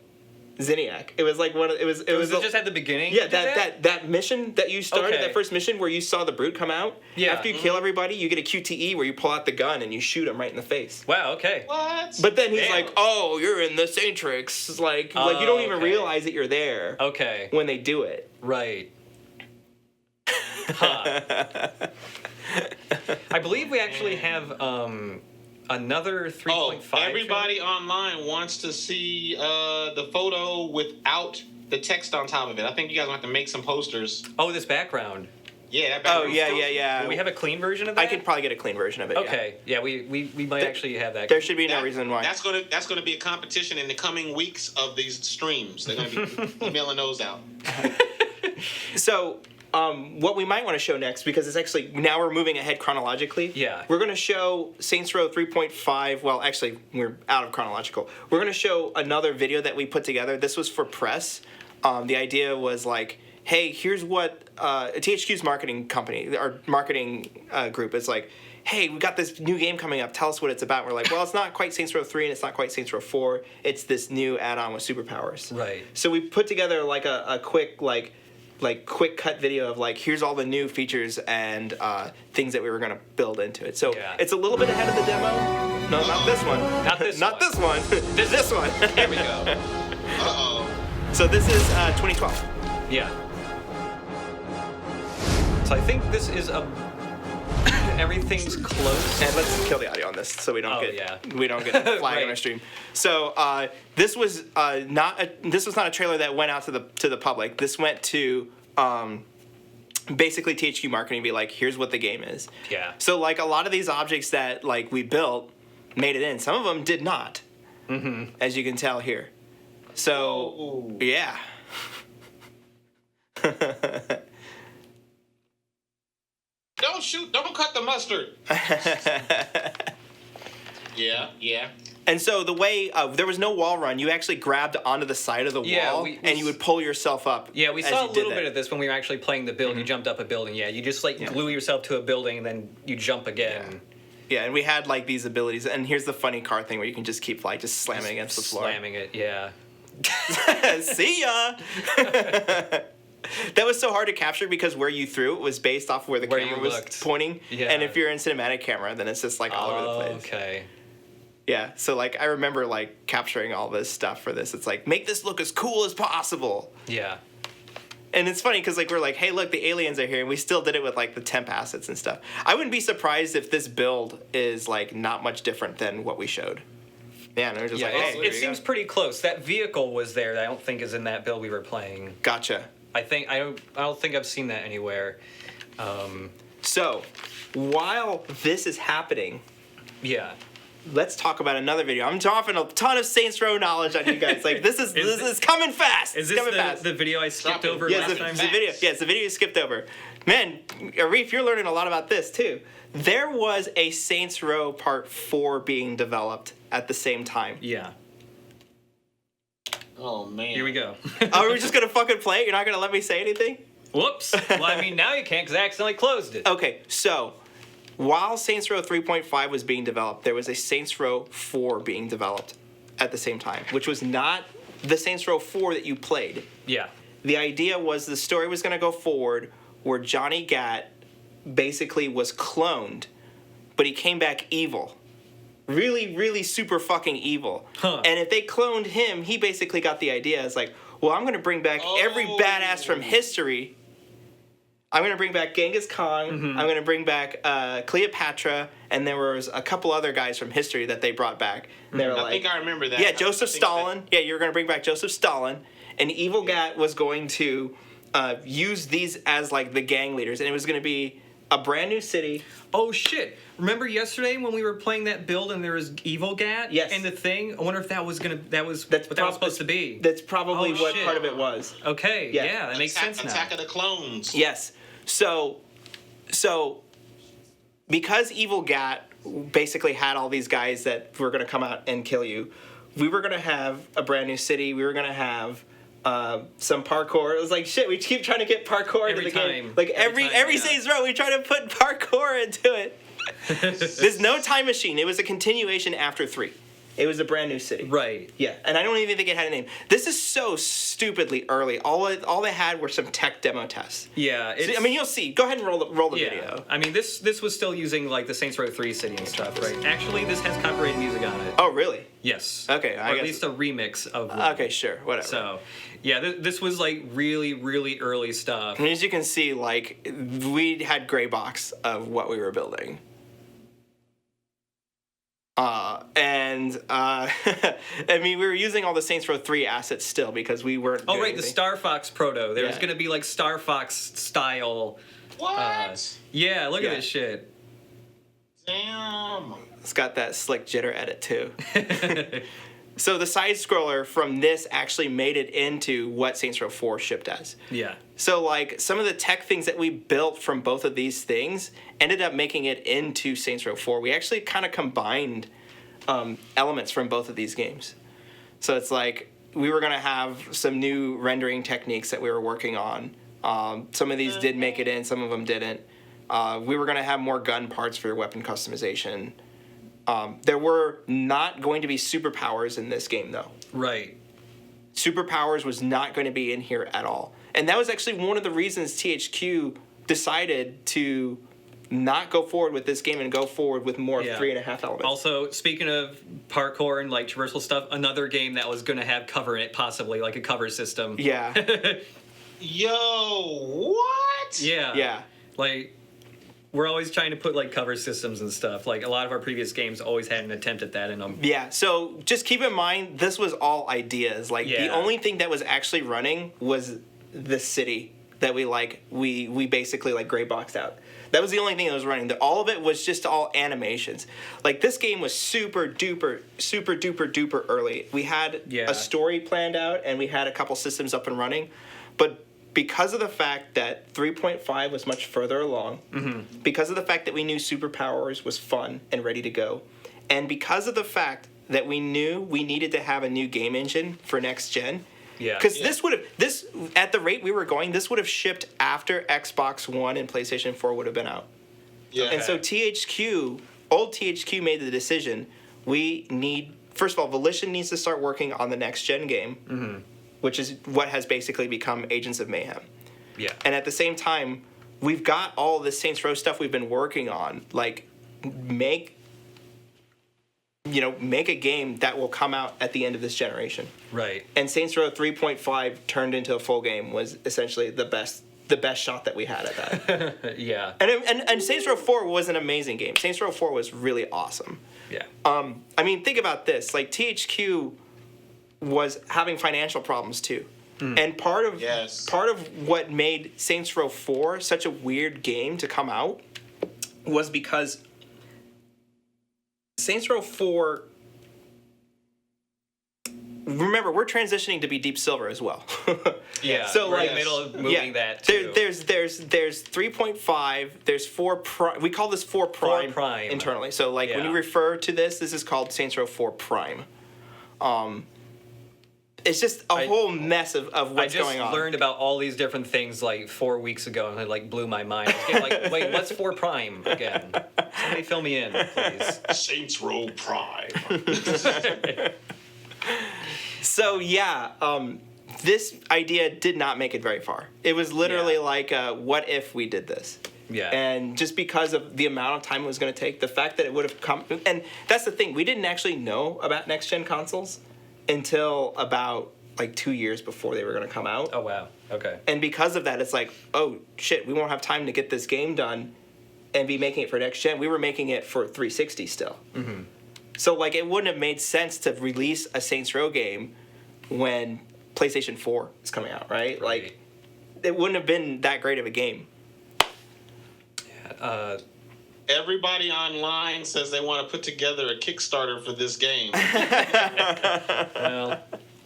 Zinniac. It was like one of it was just at the beginning? Yeah, you did that mission that you started, Okay. that first mission where you saw the brute come out. Yeah. After you kill everybody, you get a QTE where you pull out the gun and you shoot him right in the face. Wow, okay. What? But then he's Damn. like, "Oh, you're in the Saintrix." Like you don't even okay. realize that you're there Okay. when they do it. Right. Huh. I believe we actually have another 3.5. Oh, everybody online wants to see the photo without the text on top of it. I think you guys want to make some posters. Oh, this background. Yeah, that Oh background. yeah. Do we have a clean version of that? I could probably get a clean version of it. Okay. Yeah, we might actually have that. There should be no That- reason why. That's gonna be a competition in the coming weeks of these streams. They're gonna be emailing those out. So, what we might want to show next, because it's actually, now we're moving ahead chronologically. Yeah. We're going to show Saints Row 3.5. Well, actually, we're out of chronological. We're going to show another video that we put together. This was for press. The idea was like, hey, here's what THQ's marketing company, our marketing group is like, hey, we got this new game coming up. Tell us what it's about. We're like, well, it's not quite Saints Row 3 and it's not quite Saints Row 4. It's this new add-on with superpowers. Right. So we put together like a quick quick cut video of like, here's all the new features and things that we were gonna build into it. So Yeah. it's a little bit ahead of the demo. No, not this one. Not this not one. this one. this one. There we go. Uh-oh. So this is 2012. Yeah. So I think this is everything's close. And let's kill the audio on this so we don't Oh, get yeah. we don't get a flag Right. on our stream. So this was not a trailer that went out to the public. This went to basically THQ marketing be like, here's what the game is. Yeah. So like a lot of these objects that like we built made it in. Some of them did not, as you can tell here. So Whoa. yeah. Don't shoot! Don't cut the mustard. Yeah. And so the way there was no wall run, you actually grabbed onto the side of the wall and you would pull yourself up. Yeah, we as saw you a did little that. bit of this when we were actually playing the build. You jumped up a building. Yeah, you just like glue yourself to a building and then you jump again. Yeah, and we had like these abilities. And here's the funny car thing where you can just keep like just slamming against the floor. Slamming it, yeah. See ya. That was so hard to capture because where you threw it was based off where the Where camera you was looked. pointing. Yeah. And if you're in cinematic camera, then it's just like all over the place. Okay. Yeah, so like I remember like capturing all this stuff for this. It's like make this look as cool as possible. Yeah. And it's funny because like we're like, hey, look, the aliens are here, and we still did it with like the temp assets and stuff. I wouldn't be surprised if this build is like not much different than what we showed. Yeah, and we're just Yeah, like, hey, here it you seems go. pretty close. That vehicle was there. That I don't think is in that build we were playing. Gotcha. I don't think I've seen that anywhere. So while this is happening, Yeah. let's talk about another video. I'm dropping a ton of Saints Row knowledge on you guys. Like this is Is this is coming fast. Is It's this coming fast. the video I skipped Drop it. over Yes, last the time? video. Yes, the video you skipped over. Man, Arif, you're learning a lot about this too. There was a Saints Row Part 4 being developed at the same time. Yeah. Oh man. Here we go. Oh, we're just gonna fucking play it? You're not gonna let me say anything? Whoops. Well, I mean, now you can't because I accidentally closed it. Okay, so while Saints Row 3.5 was being developed, there was a Saints Row 4 being developed at the same time, which was not the Saints Row 4 that you played. Yeah. The idea was the story was going to go forward where Johnny Gat basically was cloned, but he came back evil. Really, really super fucking evil. Huh. And if they cloned him, he basically got the idea. It's like, well, I'm going to bring back every Oh. badass from history. I'm going to bring back Genghis Khan. I'm going to bring back Cleopatra. And there was a couple other guys from history that they brought back. And they were I like, think I remember that. yeah, I Joseph think Stalin. Yeah, you're going to bring back Joseph Stalin. And Evil Gat was going to use these as like the gang leaders. And it was going to be a brand new city. Oh shit! Remember yesterday when we were playing that build and there was Evil Gat? Yes. In the thing? I wonder if that was what that was supposed to be. That's probably Oh, what shit. part of it was. Okay. Yeah. Yeah, that makes sense now. Attack of the Clones. Yes. So because Evil Gat basically had all these guys that were going to come out and kill you, we were going to have a brand new city. We were going to have some parkour. It was like shit. We keep trying to get parkour into Every the game. time. Like Every every time, yeah. Saints Row, we try to put parkour into it. There's no time machine. It was a continuation after 3. It was a brand new city. Right. Yeah, and I don't even think it had a name. This is so stupidly early. All they had were some tech demo tests. Yeah. So, I mean, you'll see. Go ahead and roll the yeah. video. I mean, this was still using like the Saints Row 3 city and stuff, right? Actually, this has copyrighted music on it. Oh, really? Yes. Okay, Or I at guess- least a remix of one. Okay, sure, whatever. So, yeah, this was like really, really early stuff. I mean, as you can see, like we had gray box of what we were building. I mean, we were using all the Saints Row 3 assets still because we weren't. Oh, doing right, the anything. Star Fox proto. There was Yeah. going to be like Star Fox style. What? Yeah, look Yeah. at this shit. Damn. It's got that slick jitter edit too. So the side scroller from this actually made it into what Saints Row 4 shipped as. Yeah. So like some of the tech things that we built from both of these things ended up making it into Saints Row 4. We actually kind of combined elements from both of these games. So it's like we were gonna have some new rendering techniques that we were working on. Some of these did make it in, some of them didn't. We were gonna have more gun parts for your weapon customization. There were not going to be superpowers in this game though. Right. Superpowers was not going to be in here at all. And that was actually one of the reasons THQ decided to not go forward with this game and go forward with more Yeah. 3.5 elements. Also, speaking of parkour and like traversal stuff, another game that was going to have cover in it, possibly like a cover system. Yeah. Yo, what? Yeah. Yeah. Like, we're always trying to put like cover systems and stuff. Like a lot of our previous games always had an attempt at that in them. Yeah. So just keep in mind, this was all ideas. Like the Yeah. only thing that was actually running was the city that we basically like gray boxed out. That was the only thing that was running. All of it was just all animations. Like, this game was super duper early. We had a story planned out, and we had a couple systems up and running. But because of the fact that 3.5 was much further along, because of the fact that we knew Superpowers was fun and ready to go, and because of the fact that we knew we needed to have a new game engine for next gen, because this at the rate we were going, this would have shipped after Xbox One and PlayStation 4 would have been out. Yeah. And so old THQ made the decision, first of all, Volition needs to start working on the next gen game, which is what has basically become Agents of Mayhem. Yeah. And at the same time, we've got all this Saints Row stuff we've been working on. Like, make a game that will come out at the end of this generation. Right. And Saints Row 3.5 turned into a full game was essentially the best shot that we had at that. Yeah. And Saints Row 4 was an amazing game. Saints Row 4 was really awesome. Yeah. I mean, think about this. Like, THQ was having financial problems too. And part of what made Saints Row 4 such a weird game to come out was because Saints Row 4, remember, we're transitioning to be Deep Silver as well. Yeah. So we're like in the middle of moving that too. There's 3.5, there's 4 Prime. We call this 4 Prime, 4 Prime. internally. So like when you refer to this is called Saints Row 4 Prime. It's just a whole mess of what's going on. I just learned about all these different things like 4 weeks ago, and it like blew my mind. I was getting like, wait, what's 4 Prime again? Somebody fill me in, please. Saints Row Prime. So yeah, this idea did not make it very far. It was literally like, what if we did this? Yeah. And just because of the amount of time it was going to take, the fact that it would have come, and that's the thing, we didn't actually know about next gen consoles until about like 2 years before they were going to come out. Oh wow. Okay. And because of that, it's like, oh shit, we won't have time to get this game done and be making it for next gen. We were making it for 360 still. So like, it wouldn't have made sense to release a Saints Row game when PlayStation 4 is coming out, right? Like, it wouldn't have been that great of a game. Everybody online says they want to put together a Kickstarter for this game. Well, I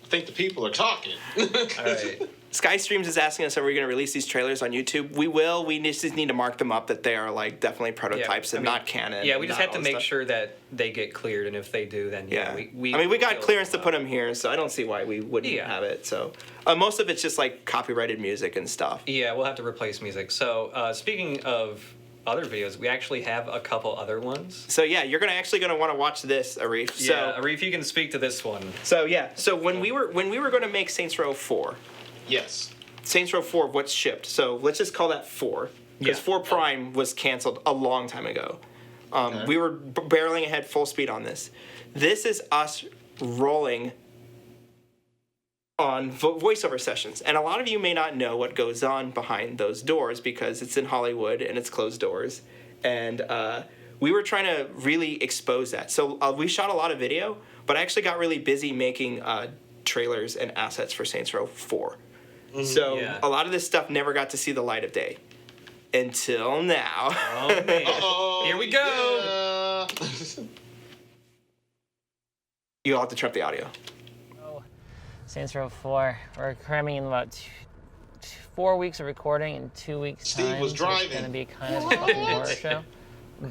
think the people are talking. all right. Skystreams is asking us, are we going to release these trailers on YouTube? We will. We just need to mark them up that they are like definitely prototypes and not canon. Yeah, we just have to make stuff. sure that they get cleared, and if they do, then we got clearance to put them here, so I don't see why we wouldn't have it. So most of it's just like copyrighted music and stuff. Yeah, we'll have to replace music. So speaking of other videos, we actually have a couple other ones. So yeah, you're gonna want to watch this, Arif. Yeah, Arif, you can speak to this one. So yeah, so when we were going to make Saints Row 4. Yes. Saints Row 4, what's shipped? So let's just call that 4. Because 4 Prime was canceled a long time ago. We were barreling ahead full speed on this. This is us rolling on voiceover sessions. And a lot of you may not know what goes on behind those doors because it's in Hollywood and it's closed doors. And we were trying to really expose that. So we shot a lot of video, but I actually got really busy making trailers and assets for Saints Row 4. So a lot of this stuff never got to see the light of day until now. Oh man! Here we go. Yeah. You'll have to trump the audio. Saints Row 4. We're cramming in about 4 weeks of recording in 2 weeks' Steve time. was driving. It's gonna be kind of a fucking horror show,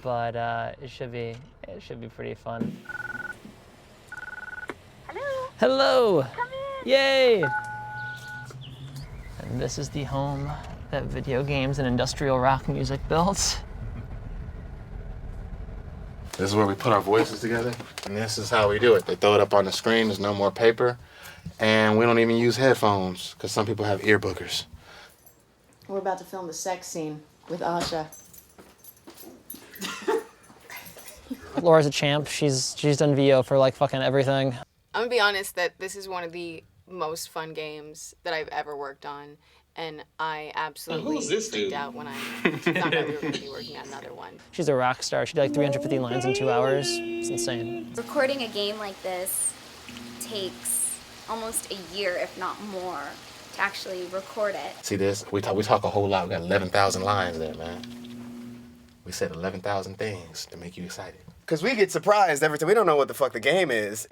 but it should be pretty fun. Hello. Come in. Yay! And this is the home that video games and industrial rock music built. This is where we put our voices together, and this is how we do it. They throw it up on the screen, there's no more paper, and we don't even use headphones, because some people have ear boogers. We're about to film the sex scene with Asha. Laura's a champ. She's done VO for like fucking everything. I'm gonna be honest that this is one of the most fun games that I've ever worked on, and I absolutely who's this freaked dude? out when I found out we were gonna be working on another one. She's a rock star. She did like 350 lines in 2 hours. It's insane. Recording a game like this takes almost a year, if not more, to actually record it. See this? We talk a whole lot. We got 11,000 lines there, man. We said 11,000 things to make you excited. Because we get surprised every time. We don't know what the fuck the game is.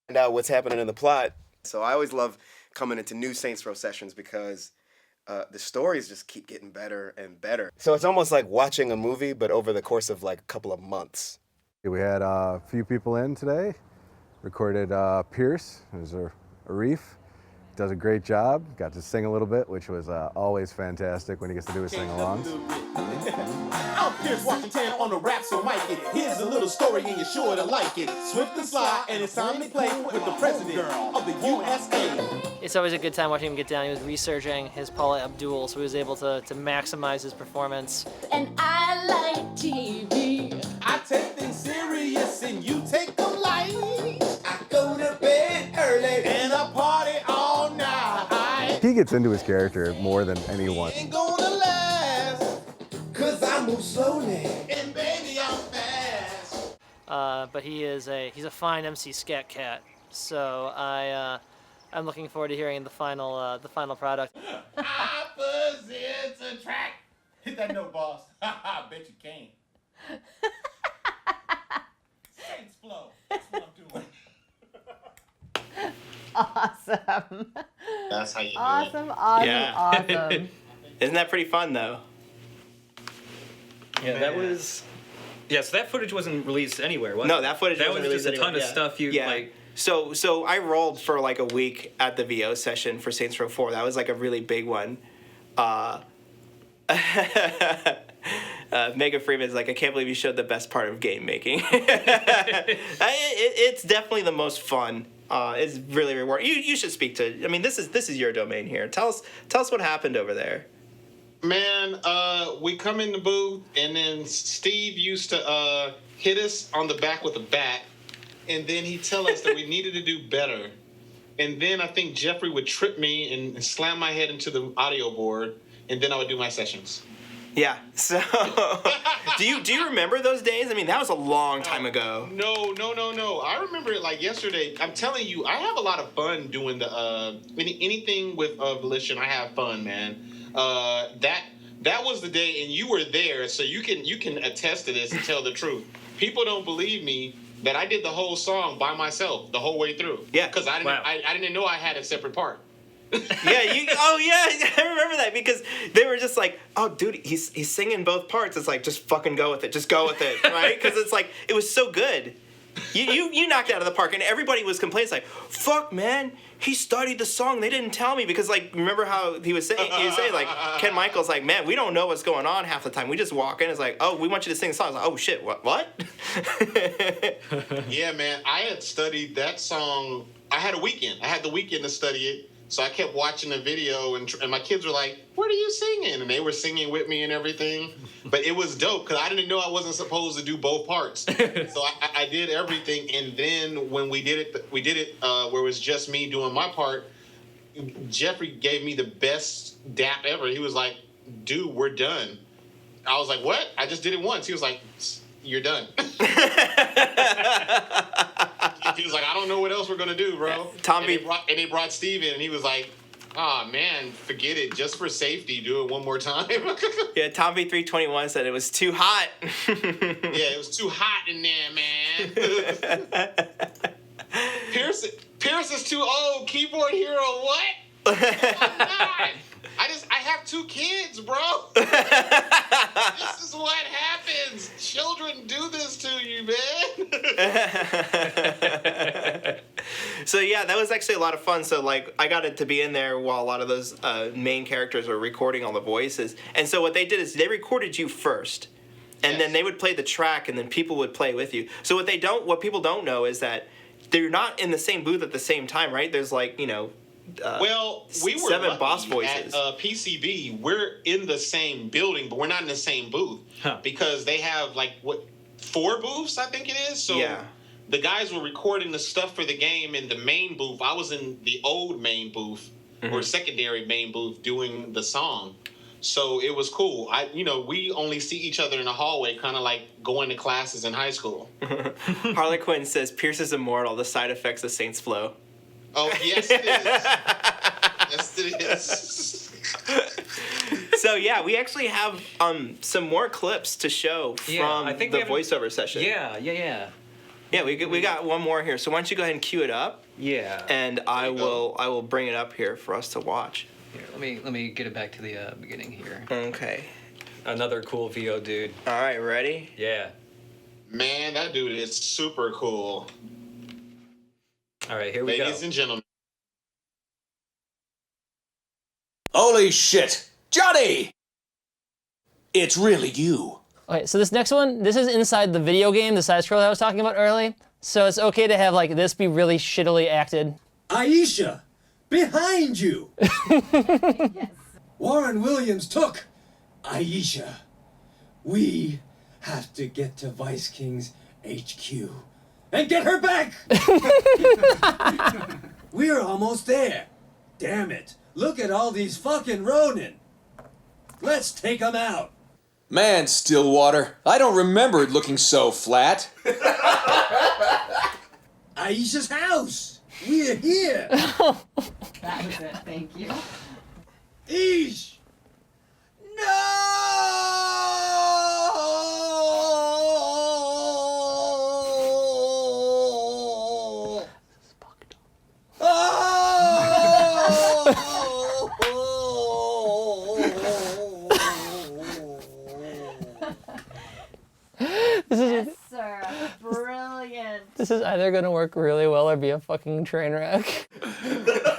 Find out what's happening in the plot. So I always love coming into new Saints Row sessions because the stories just keep getting better and better. So it's almost like watching a movie, but over the course of like a couple of months. We had a few people in today. Recorded Pierce, who's a reef. Does a great job. Got to sing a little bit, which was always fantastic when he gets to do his sing-alongs. I'm Pierce Washington on the rap, so mic it. Here's a little story and you're sure to like it. Swift and sly, and it's time to play with the president of the USA. It's always a good time watching him get down. He was researching his Paula Abdul, so he was able to maximize his performance. And I like TV. I take things serious and you take them light. I go to bed early and I party all night. He gets into his character more than anyone. Ain't gonna last, 'cause I move slowly and baby I'm fast. But he's a fine MC Scat Cat. So I'm looking forward to hearing the final product. Opposites attract. Hit that note, boss. I bet you can't. Saints flow. That's what I'm doing. Awesome. That's how you do Awesome, it. awesome, Yeah. awesome. Isn't that pretty fun, though? Yeah, that was. Yeah, so that footage wasn't released anywhere, was it? No, that footage that wasn't was just released a ton anywhere. of stuff you like. So I rolled for like a week at the VO session for Saints Row 4. That was like a really big one. Mega Freeman's like, I can't believe you showed the best part of game making. It's definitely the most fun. It's really rewarding. You should speak to. I mean, this is your domain here. Tell us what happened over there. Man, we come in the booth, and then Steve used to hit us on the back with a bat, and then he'd tell us that we needed to do better. And then I think Jeffrey would trip me and slam my head into the audio board, and then I would do my sessions. Yeah. So, do you remember those days? I mean, that was a long time ago. No. I remember it like yesterday. I'm telling you, I have a lot of fun doing the anything with Volition. I have fun, man. That was the day, and you were there, so you can attest to this and tell the truth. People don't believe me that I did the whole song by myself the whole way through. Yeah, because I didn't know I had a separate part. Yeah, I remember that because they were just like, oh, dude, he's singing both parts. It's like, just fucking go with it. Just go with it, right? Because it's like, it was so good. You knocked it out of the park, and everybody was complaining. It's like, fuck, man, he studied the song. They didn't tell me because, like, remember how he was saying, like, Ken Michaels, like, man, we don't know what's going on half the time. We just walk in. It's like, oh, we want you to sing the song. I was like, oh shit, what? Yeah, man, I had studied that song. I had a weekend. I had the weekend to study it. So I kept watching the video, and my kids were like, what are you singing? And they were singing with me and everything. But it was dope, because I didn't know I wasn't supposed to do both parts. So I did everything, and then when we did it where it was just me doing my part, Jeffrey gave me the best dap ever. He was like, dude, we're done. I was like, what? I just did it once. He was like, you're done. He was like, I don't know what else we're gonna do, bro. And they brought Steve in, and he was like, oh man, forget it. Just for safety, do it one more time. Yeah, Tom V321 said it was too hot. Yeah, it was too hot in there, man. Pierce is too old. Keyboard hero, what? Oh, God. I have 2 kids, bro. This is what happens. Children do this to you, man. So yeah, that was actually a lot of fun. So like, I got to be in there while a lot of those main characters were recording all the voices. And so what they did is they recorded you first, and then they would play the track, and then people would play with you. So what people don't know is that they're not in the same booth at the same time, right? There's like, we were 7 boss voices at PCB. We're in the same building, but we're not in the same booth because they have 4 booths, I think it is. So yeah. The guys were recording the stuff for the game in the main booth. I was in the old main booth or secondary main booth doing the song. So it was cool. We only see each other in the hallway, kind of like going to classes in high school. Harlequin says Pierce is immortal. The side effects of Saints Flow. Oh, yes, it is. Yes, it is. So yeah, we actually have some more clips to show from I think the voiceover session. Yeah. Yeah, we got one more here. So why don't you go ahead and cue it up? Yeah. And I will bring it up here for us to watch. Here, let me get it back to the beginning here. Okay. Another cool VO dude. All right, ready? Yeah. Man, that dude is super cool. All right, here we go. Ladies and gentlemen. Holy shit! Johnny! It's really you. Okay, so this next one, this is inside the video game, the side scroll I was talking about early. So it's okay to have like this be really shittily acted. Aisha, behind you. Yes. Warren Williams took Aisha. We have to get to Vice King's HQ and get her back. We're almost there. Damn it. Look at all these fucking Ronin. Let's take them out. Man, Stillwater, I don't remember it looking so flat. Aisha's house. We're here. That was it. Thank you. Ish. No. This is Sir, brilliant. this is either gonna work really well or be a fucking train wreck.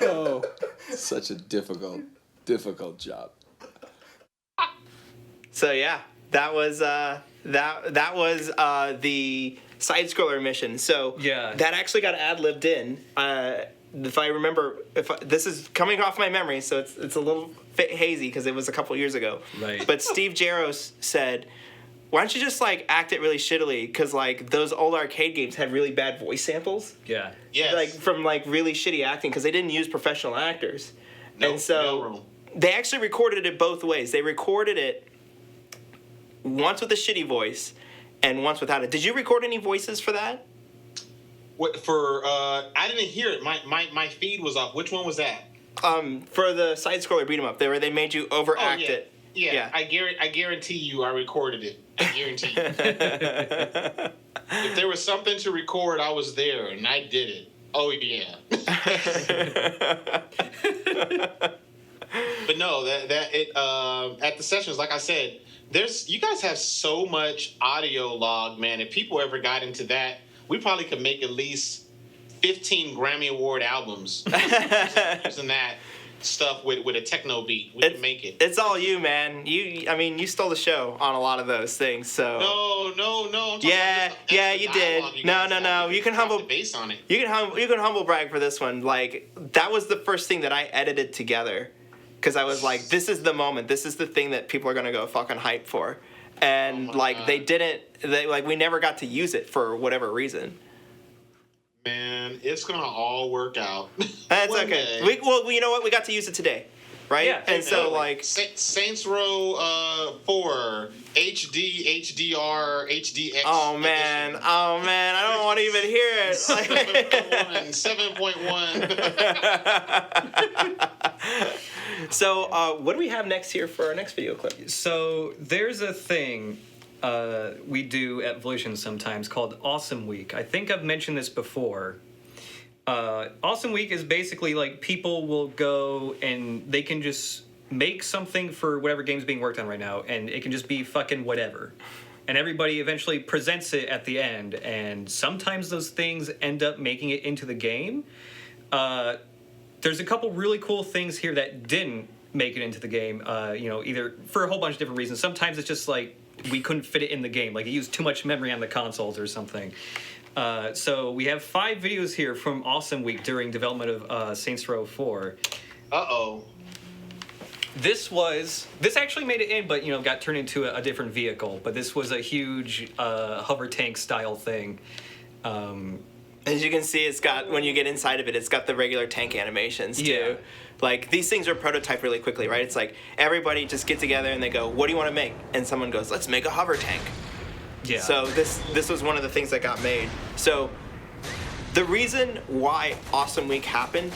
Oh, such a difficult job. So yeah, that was the side scroller mission. So yeah, that actually got ad-libbed in. If I remember, this is coming off my memory, so it's a little bit hazy because it was a couple years ago. Right. But Steve Jaros said, "Why don't you just like act it really shittily? Because like those old arcade games had really bad voice samples. Yeah. Yes. Like from like really shitty acting because they didn't use professional actors. Nope, and so no room. they actually recorded it both ways. They recorded it once with a shitty voice and once without it. Did you record any voices for that? What for? I didn't hear it. My feed was off. Which one was that? For the side scroller beat 'em up, they made you overact it. Yeah. I guarantee you, I recorded it. I guarantee you. If there was something to record, I was there and I did it. Oh yeah. But no, at the sessions, like I said, you guys have so much audio log, man. If people ever got into that, we probably could make at least 15 Grammy Award albums using that stuff with a techno beat. We can make it. It's all you, man. You stole the show on a lot of those things. So no. Yeah, you did. No. You can humble bass on it. You can humble brag for this one. Like that was the first thing that I edited together, because I was like, this is the moment. This is the thing that people are gonna go fucking hype for, and God. We never got to use it for whatever reason. Man, it's gonna all work out. That's okay. You know what? We got to use it today, right? Yeah. And so Saints Row 4 HD, HDR, HDX. Oh man, I don't want to even hear it. 7.1. So, what do we have next here for our next video clip? So there's a thing we do at Volition sometimes called Awesome Week. I think I've mentioned this before. Awesome Week is basically like people will go and they can just make something for whatever game's being worked on right now, and it can just be fucking whatever. And everybody eventually presents it at the end, and sometimes those things end up making it into the game. There's a couple really cool things here that didn't make it into the game, either for a whole bunch of different reasons. Sometimes it's just like we couldn't fit it in the game, like it used too much memory on the consoles or something. So we have 5 videos here from Awesome Week during development of Saints Row 4. Uh-oh. This actually made it in, but got turned into a different vehicle. But this was a huge hover tank style thing. As you can see, it's got, when you get inside of it, it's got the regular tank animations too. Yeah. Like these things are prototyped really quickly, right? It's like everybody just get together and they go, "What do you want to make?" And someone goes, "Let's make a hover tank." Yeah. So this was one of the things that got made. So the reason why Awesome Week happened,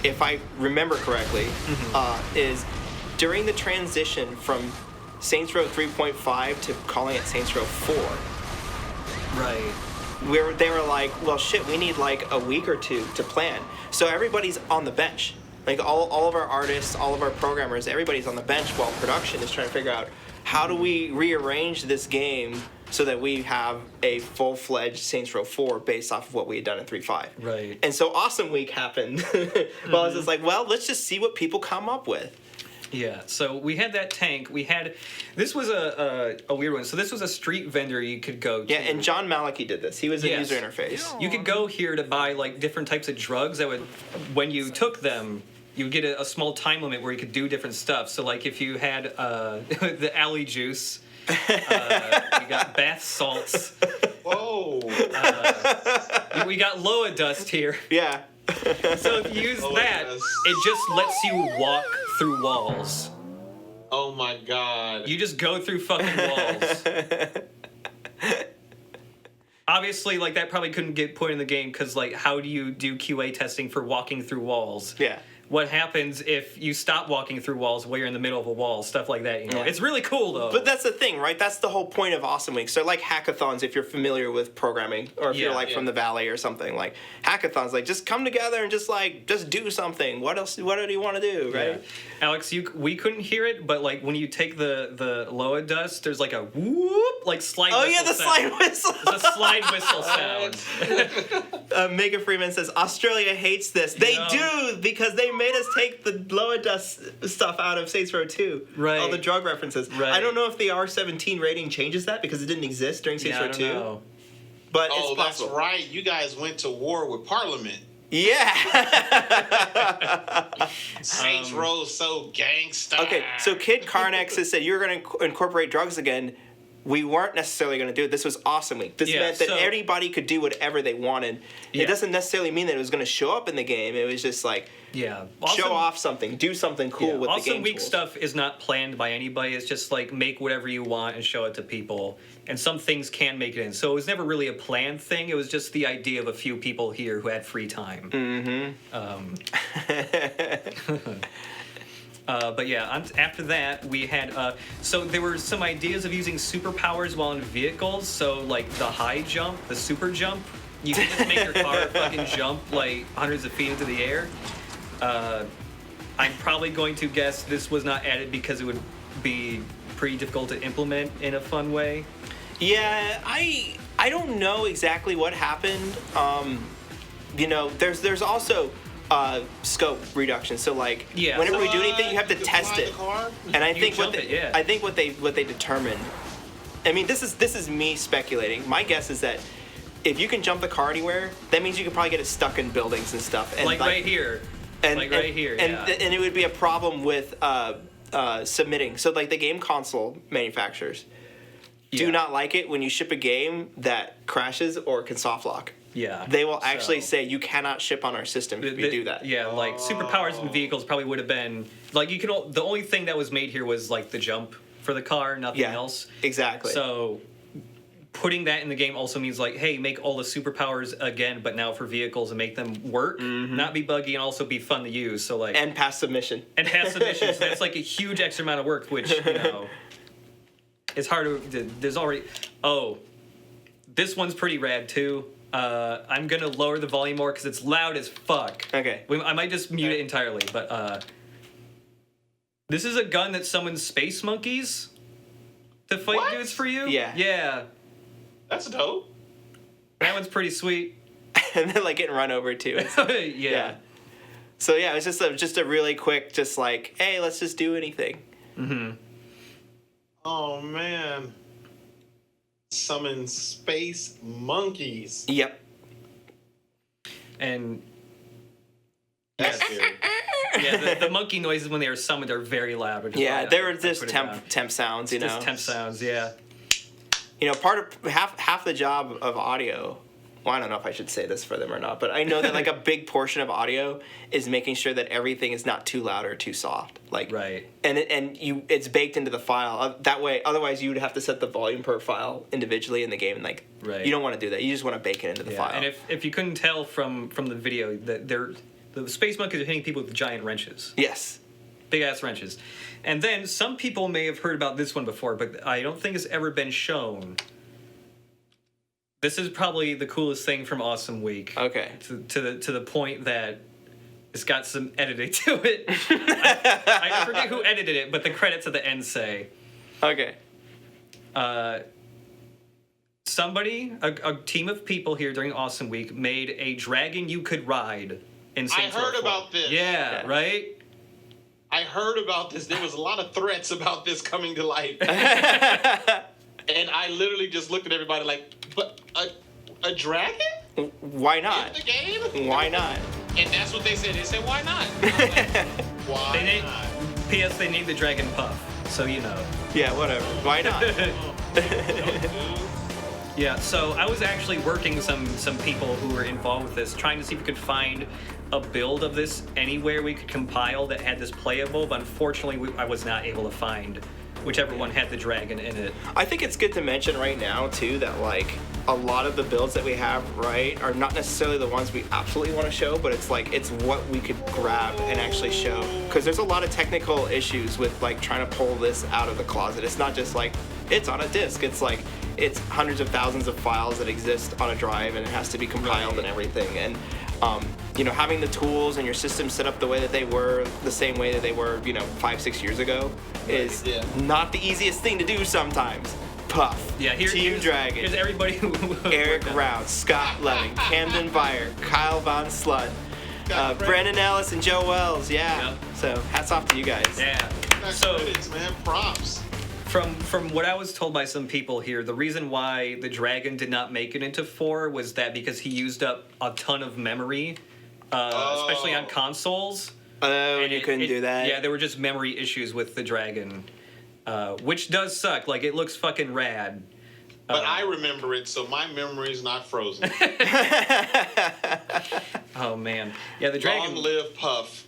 if I remember correctly, is during the transition from Saints Row 3.5 to calling it Saints Row 4. Right. Where they were like, well, shit, we need like a week or two to plan. So everybody's on the bench. Like all of our artists, all of our programmers, everybody's on the bench while production is trying to figure out how do we rearrange this game so that we have a full-fledged Saints Row 4 based off of what we had done in 3.5. Right. And so Awesome Week happened. Well, I was just like, well, let's just see what people come up with. Yeah, so we had that tank. This was a weird one. So this was a street vendor you could go to. Yeah, and John Malicki did this. He was a user interface. You could go here to buy like different types of drugs that would, when you took them, you would get a small time limit where you could do different stuff. So like if you had the alley juice, you got bath salts. Whoa. We got Loa dust here. Yeah. So if you use that, it just lets you walk through walls. Oh my god. You just go through fucking walls. Obviously, like, that probably couldn't get put in the game because, like, how do you do QA testing for walking through walls? Yeah. What happens if you stop walking through walls while you're in the middle of a wall? Stuff like that, you know? Yeah. It's really cool, though. But that's the thing, right? That's the whole point of Awesome Weeks. They're like hackathons if you're familiar with programming or if you're like from the Valley or something. Like hackathons, like just come together and just do something. What else? What do you want to do, right? Yeah. Alex, we couldn't hear it, but like when you take the Loa dust, there's like a whoop, like slide whistle. Oh yeah, the slide whistle. There's a slide whistle sound. Megan Freeman says Australia hates this. They do because they made us take the Loa dust stuff out of Saints Row 2. Right. All the drug references. Right. I don't know if the R17 rating changes that because it didn't exist during Saints Row 2. Know. But oh, it's possible. That's right. You guys went to war with Parliament. Yeah. Saints Row so gangsta. Okay, so Kid Carnex has said you were going to incorporate drugs again. We weren't necessarily going to do it. This was Awesome Week. This meant that anybody could do whatever they wanted. It doesn't necessarily mean that it was going to show up in the game. It was just like show off something, do something cool with the game. Awesome Week tools. stuff is not planned by anybody. It's just like make whatever you want and show it to people. And some things can make it in. So it was never really a planned thing. It was just the idea of a few people here who had free time. But yeah, after that we had so there were some ideas of using superpowers while in vehicles. So like the high jump, the super jump, you can just make your car fucking jump like hundreds of feet into the air. I'm probably going to guess this was not added because it would be pretty difficult to implement in a fun way. Yeah, I don't know exactly what happened. You know, there's also scope reduction. So like whenever we do anything, you have to test it. And I think what they determined. I mean, this is me speculating. My guess is that if you can jump the car anywhere, that means you can probably get it stuck in buildings and stuff. And like right here. And it would be a problem with submitting. So like the game console manufacturers do not like it when you ship a game that crashes or can soft lock. Yeah. They will actually say you cannot ship on our system if you do that. Yeah, like superpowers in vehicles probably would have been like the only thing that was made here was like the jump for the car, nothing else. Exactly. So putting that in the game also means like, hey, make all the superpowers again, but now for vehicles and make them work, not be buggy, and also be fun to use. So like and pass submission. So that's like a huge extra amount of work, which it's hard to. There's already. Oh, this one's pretty rad too. I'm gonna lower the volume more because it's loud as fuck. Okay. I might just mute it entirely, but this is a gun that summons space monkeys to fight dudes for you. Yeah. That's dope. That one's pretty sweet. And then like getting run over too. Yeah. So yeah, it was just a really quick, just like, hey, let's just do anything. Oh man. Summon space monkeys. Yep. And that's scary. Yeah, the monkey noises when they are summoned are very loud. They were just temp sounds, Just temp sounds, yeah. You know, part of half the job of audio well, I don't know if I should say this for them or not, but I know that like a big portion of audio is making sure that everything is not too loud or too soft. Like, right. And it's baked into the file that way. Otherwise, you would have to set the volume per file individually in the game, and like, right. You don't want to do that. You just want to bake it into the file. And if you couldn't tell from the video, that the space monkeys are hitting people with giant wrenches. Yes. Big ass wrenches. And then some people may have heard about this one before, but I don't think it's ever been shown. This is probably the coolest thing from Awesome Week. Okay. To the point that it's got some editing to it. I forget who edited it, but the credits at the end say. Okay. Somebody, a team of people here during Awesome Week made a dragon you could ride in Saints Row 4. I heard about this. Yeah, okay. Right? I heard about this. There was a lot of threats about this coming to life. And I literally just looked at everybody like, but a dragon? Why not? In the game? Why not? And that's what they said. They said, why not? Like, why not? P.S. They named the dragon Puff, so you know. Yeah, whatever. Why not? Yeah, so I was actually working some people who were involved with this, trying to see if we could find a build of this anywhere we could compile that had this playable, but unfortunately I was not able to find whichever one had the dragon in it. I think it's good to mention right now too that like a lot of the builds that we have, right, are not necessarily the ones we absolutely want to show, but it's like it's what we could grab and actually show, because there's a lot of technical issues with like trying to pull this out of the closet. It's not just like it's on a disc. It's like it's hundreds of thousands of files that exist on a drive, and it has to be compiled and everything. And you know, having the tools and your system set up the way that they were, the same way that they were, you know, 5-6 years ago, is not the easiest thing to do sometimes. Puff, Team Dragon, here's everybody who Eric Round, Scott Leving, Camden Vire, Kyle Von Sludd, Brandon Ellis, and Joe Wells. Yeah. Yep. So hats off to you guys. Yeah. So credits, man, props. From what I was told by some people here, the reason why the dragon did not make it into 4 was that because he used up a ton of memory, especially on consoles. Oh, and you couldn't do that? Yeah, there were just memory issues with the dragon, which does suck. Like, it looks fucking rad. But I remember it, so my memory's not frozen. Oh, man. Yeah, the dragon... Long live Puff.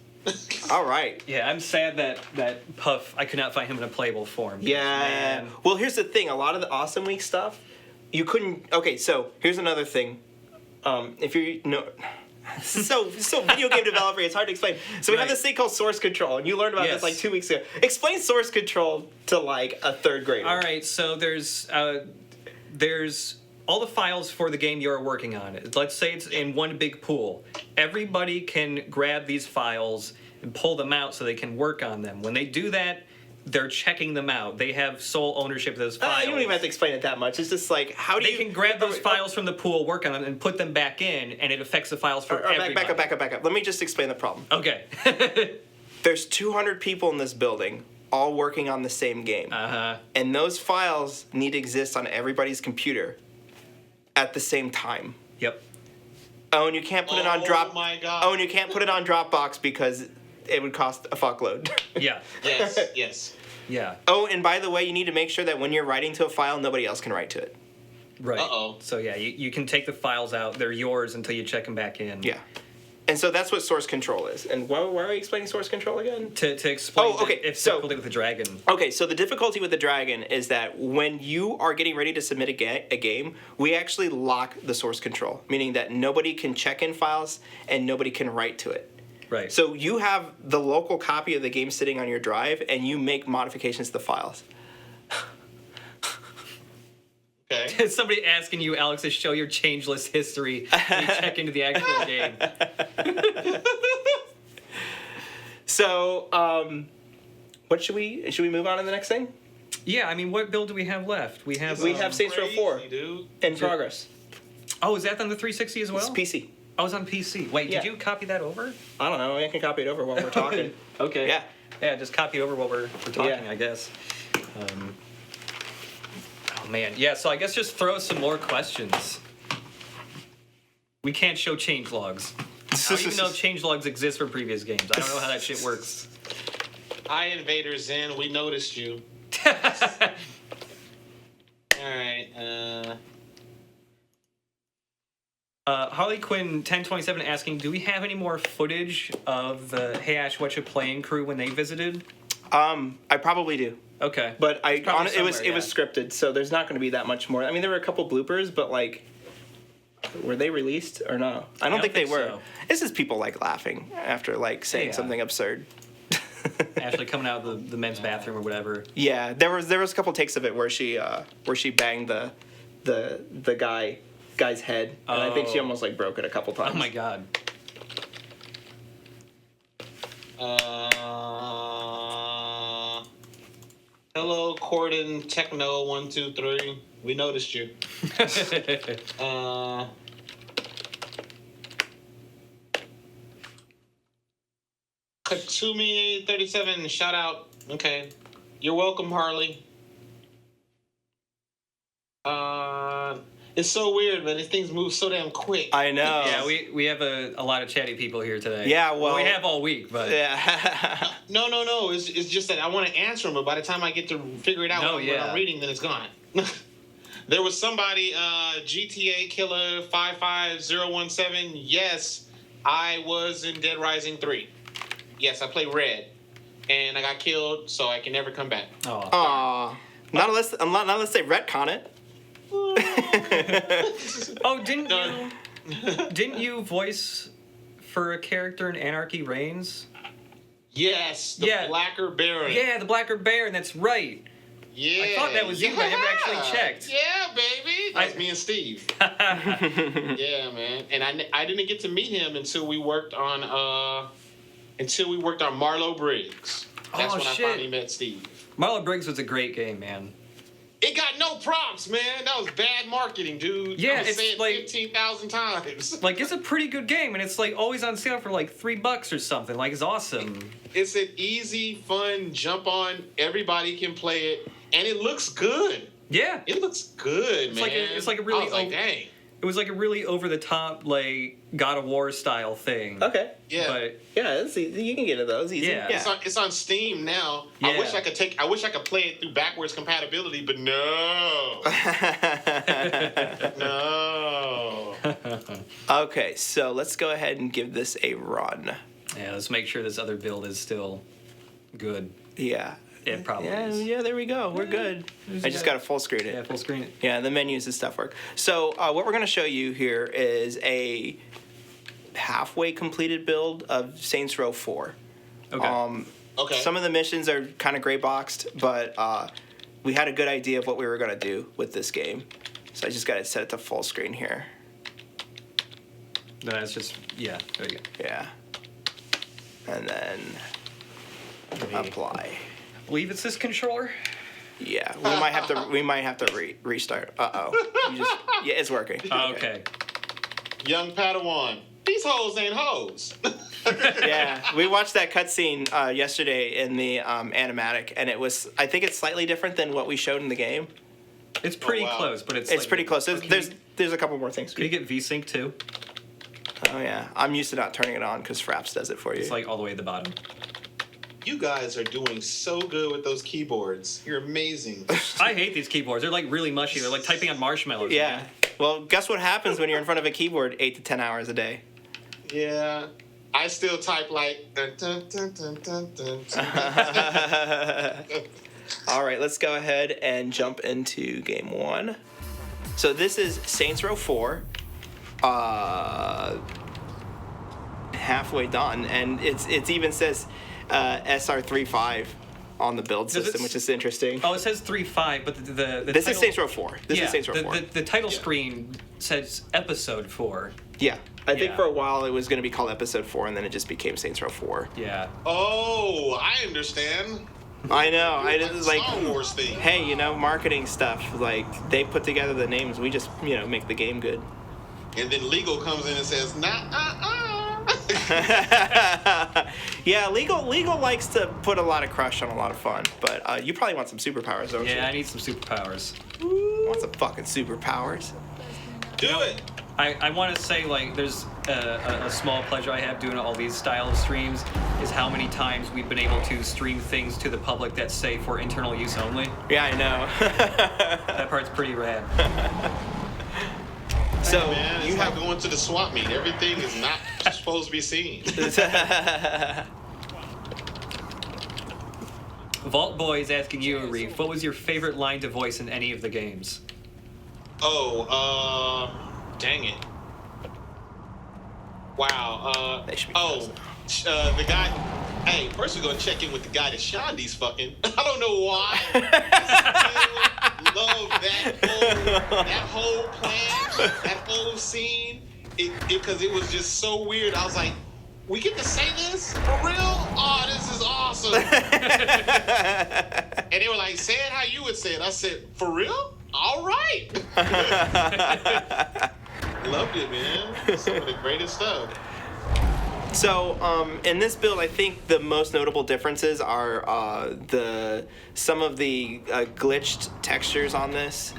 All right. Yeah, I'm sad that Puff, I could not find him in a playable form. Yeah. Man. Well, here's the thing. A lot of the Awesome Week stuff, you couldn't... Okay, so here's another thing. If you're... No... so video game developer, it's hard to explain. So we have this thing called source control, and you learned about this like 2 weeks ago. Explain source control to like a third grader. All right, so there's all the files for the game you're working on. Let's say it's in one big pool. Everybody can grab these files and pull them out so they can work on them. When they do that, they're checking them out. They have sole ownership of those files. You don't even have to explain it that much. It's just like, how do you... They can grab those files from the pool, work on them, and put them back in, and it affects the files for everybody. Back up. Let me just explain the problem. Okay. There's 200 people in this building, all working on the same game. Uh-huh. And those files need to exist on everybody's computer at the same time. Yep. Oh, and you can't put it on Oh, and you can't put it on Dropbox because it would cost a fuckload. Yeah. Yes. Yeah. Oh, and by the way, you need to make sure that when you're writing to a file, nobody else can write to it. Right. Uh-oh. So yeah, you can take the files out. They're yours until you check them back in. Yeah. And so that's what source control is. And why are we explaining source control again? To explain difficulty with the dragon. Okay, so the difficulty with the dragon is that when you are getting ready to submit a game, we actually lock the source control, meaning that nobody can check in files and nobody can write to it. Right. So you have the local copy of the game sitting on your drive, and you make modifications to the files. Okay. Somebody asking you, Alex, to show your changeless history when you check into the actual game. So, what should we move on to the next thing? Yeah, I mean, what build do we have left? We have Saints Row 4 in progress. Oh, is that on the 360 as well? It's PC. Oh, it's on PC. Wait, did you copy that over? I don't know. I can copy it over while we're talking. Okay. Yeah. Yeah, just copy it over while we're talking, I guess. Oh, man. Yeah, so I guess just throw some more questions. We can't show change logs. I don't even know if change logs exist for previous games. I don't know how that shit works. Hi, Invader Zen. We noticed you. All right. Harley Quinn 1027 asking, do we have any more footage of the Hey Ash What You Playing crew when they visited? I probably do. Okay. But Probably it was somewhere, scripted, so there's not going to be that much more. I mean, there were a couple bloopers, but like, were they released or no? I don't think they were. so. This is people like laughing after like saying Yeah. something absurd. Ashley coming out of the men's bathroom or whatever. Yeah, there was a couple takes of it where she banged the guy's head, and I think she Oh. almost like broke it a couple times. Oh my god. Hello, Corden Techno 123. We noticed you. Katsumi 37, shout out. Okay, you're welcome, Harley. It's so weird, man. These things move so damn quick. I know. Yeah, we have a lot of chatty people here today. Yeah, well- we have all week, but Yeah. No. It's just that I want to answer them, but by the time I get to figure it out No, when yeah. I'm reading, then it's gone. There was somebody, GTA Killer 55017. Yes, I was in Dead Rising 3. Yes, I play Red, and I got killed, so I can never come back. oh. Aw. Not unless they retcon it. Oh, didn't you voice for a character in Anarchy Reigns? Yes, the Yeah. Blacker Baron. Yeah, the Blacker Baron. That's right. Yeah. I thought that was you, but I never actually checked. Yeah, baby. That's me and Steve. Yeah, man. And I didn't get to meet him until we worked on Marlo Briggs. That's Oh, when shit. I finally met Steve. Marlo Briggs was a great game, man. It got no prompts, man. That was bad marketing, dude. Yeah, I was it's saying like- 15,000 times. Like, it's a pretty good game, and it's like always on sale for like $3 or something. Like, it's awesome. It's an easy, fun jump on. Everybody can play it, and it looks good. Yeah. It looks good, It's man. like a really I was like, dang. It was like a really over the top, like God of War style thing. Okay. Yeah. But Yeah, it's easy. You can get into those easy. Yeah. It's on Steam now. Yeah. I wish I could play it through backwards compatibility, but no. No. Okay, so let's go ahead and give this a run. yeah, let's make sure this other build is still good. Yeah. It probably Yeah, is. yeah, there we go. We're good. I just got to full screen it. Yeah, full screen it. Yeah, the menus and stuff work. So what we're going to show you here is a halfway completed build of Saints Row 4. Okay. Okay. Some of the missions are kind of gray boxed, but we had a good idea of what we were going to do with this game. So I just got to set it to full screen here. No, it's just yeah. There you go. Yeah. And then apply. I believe it's this controller. Yeah, we might have to restart. Yeah, it's working. Oh, okay. Young Padawan. These hoes ain't hoes. Yeah, we watched that cutscene yesterday in the animatic, and I think it's slightly different than what we showed in the game. It's pretty wow. close, but it's It's pretty close. There's a couple more things. Can you get VSync too? Oh yeah, I'm used to not turning it on because Fraps does it for you. It's like all the way at the bottom. You guys are doing so good with those keyboards. You're amazing. I hate these keyboards. They're like really mushy. They're like typing on marshmallows. Yeah. man. Well, guess what happens when you're in front of a keyboard 8 to 10 hours a day? Yeah. I still type like. Dun, dun, dun, dun, dun, dun, dun. All right, let's go ahead and jump into game 1. So this is Saints Row 4. Halfway done, and it even says SR35 on the build Does it system, which is interesting. Oh, it says 3.5, but the This title, is Saints Row 4. This yeah, is Saints Row 4. The title screen says Episode 4. Yeah, I think Yeah. for a while it was going to be called Episode 4, and then it just became Saints Row 4. Yeah. Oh, I understand. I know. I Like just the like, Star Wars thing. hey, marketing stuff. Like they put together the names. We just, make the game good. And then Legal comes in and says, Yeah, legal likes to put a lot of crush on a lot of fun, but you probably want some superpowers, don't you? Yeah, I need some superpowers. Want some fucking superpowers? Do it. I want to say, like, there's a small pleasure I have doing all these style of streams is how many times we've been able to stream things to the public that say for internal use only. Yeah, I know. That part's pretty rad. So man, it's you like have going to the swap meet. Everything is not supposed to be seen. Vault Boy is asking you, Arif, what was your favorite line to voice in any of the games? Dang it. Wow. The guy. Hey, first we're gonna check in with the guy that Shondi's fucking. I don't know why. I still love that whole plan, that whole scene. Because it was just so weird. I was like, we get to say this for real? Oh, this is awesome. And they were like, say it how you would say it. I said, for real? All right. Loved it, man. Some of the greatest stuff. So in this build, I think the most notable differences are some of the glitched textures on this.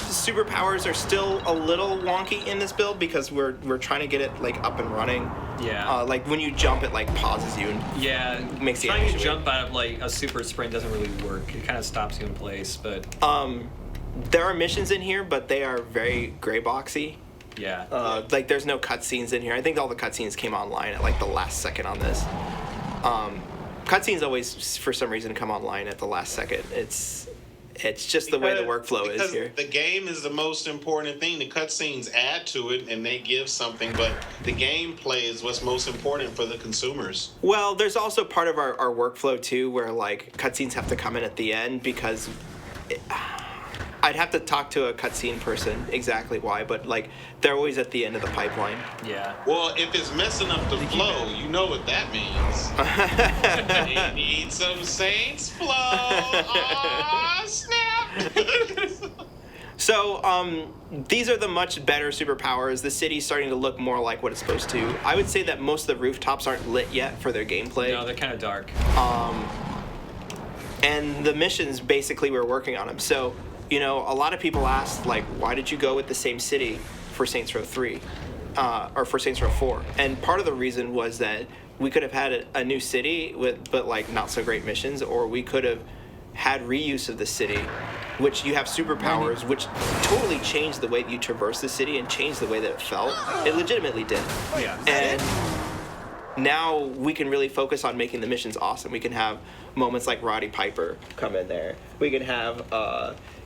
Superpowers are still a little wonky in this build because we're trying to get it like up and running. Yeah. Like when you jump, it like pauses you and makes the trying to animation jump out of like a super sprint doesn't really work. It kind of stops you in place, but there are missions in here, but they are very gray boxy. Yeah. Like there's no cutscenes in here. I think all the cutscenes came online at like the last second on this. Cutscenes always, for some reason, come online at the last second. It's just the way the workflow is here. The game is the most important thing. The cutscenes add to it and they give something, but the gameplay is what's most important for the consumers. Well, there's also part of our workflow too, where like cutscenes have to come in at the end because I'd have to talk to a cutscene person exactly why, but like they're always at the end of the pipeline. Yeah. Well, if it's messing up the flow, you know what that means. They need some Saints flow. Aw, snap. So these are the much better superpowers. The city's starting to look more like what it's supposed to. I would say that most of the rooftops aren't lit yet for their gameplay. No, they're kind of dark. And the missions, basically, we're working on them. So, you know, a lot of people asked, like, why did you go with the same city for Saints Row 3? Or for Saints Row 4? And part of the reason was that we could have had a new city, but, like, not so great missions, or we could have had reuse of the city, which you have superpowers, which totally changed the way that you traverse the city and changed the way that it felt. It legitimately did. Yeah. And now we can really focus on making the missions awesome. We can have moments like Roddy Piper come in there. We can have,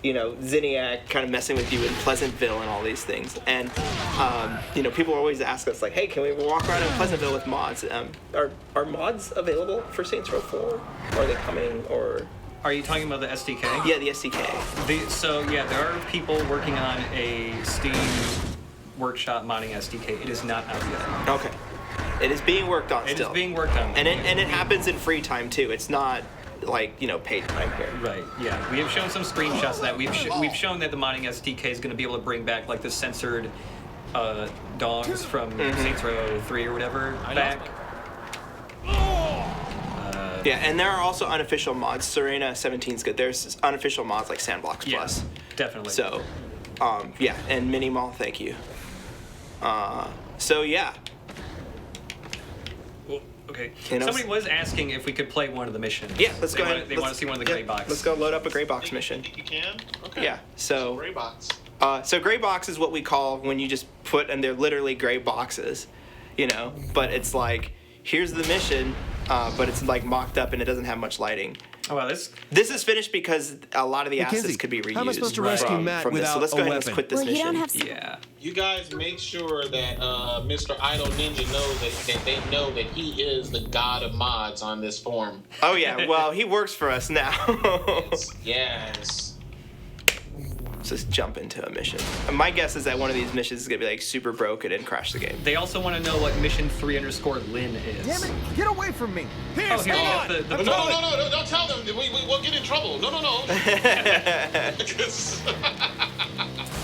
you know, Zinniac kind of messing with you in Pleasantville and all these things. And, you know, people always ask us, like, hey, can we walk around in Pleasantville with mods? Are mods available for Saints Row 4? Are they coming, or...? Are you talking about the SDK? Yeah, the SDK. So, yeah, there are people working on a Steam Workshop modding SDK. It is not out yet. Okay. It is being worked on still. It is being worked on. And it happens in free time, too. It's not, like, you know, paid time here. Right, yeah. We have shown some screenshots of that. We've shown that the modding SDK is going to be able to bring back, like, the censored dogs from Saints Row 3 or whatever back. Yeah, and there are also unofficial mods. Serena 17 is good. There's unofficial mods like Sandbox Plus. Definitely. So, yeah, and Mini Mall, thank you. So, yeah. Well, okay. You know, Somebody was asking if we could play one of the missions. Yeah, let's go ahead. They want to see one of the gray box. Let's go load up a gray box mission. You can? Okay. Yeah, so... Gray box. So gray box is what we call when you just put, and they're literally gray boxes, you know, but it's like, here's the mission, but it's like mocked up and it doesn't have much lighting. Oh, wow, this is finished because a lot of the assets could be reused. How am I supposed to rescue Matt from this. without So let's go ahead and weapon? quit this mission. Yeah. You guys make sure that Mr. Idle Ninja knows that they know that he is the god of mods on this forum. Oh yeah, well he works for us now. Yes. Let's just jump into a mission. My guess is that one of these missions is gonna be like super broken and crash the game. They also want to know what mission 3_Lynn is. Damn it! Get away from me! Here, No, don't tell them. We'll get in trouble. No.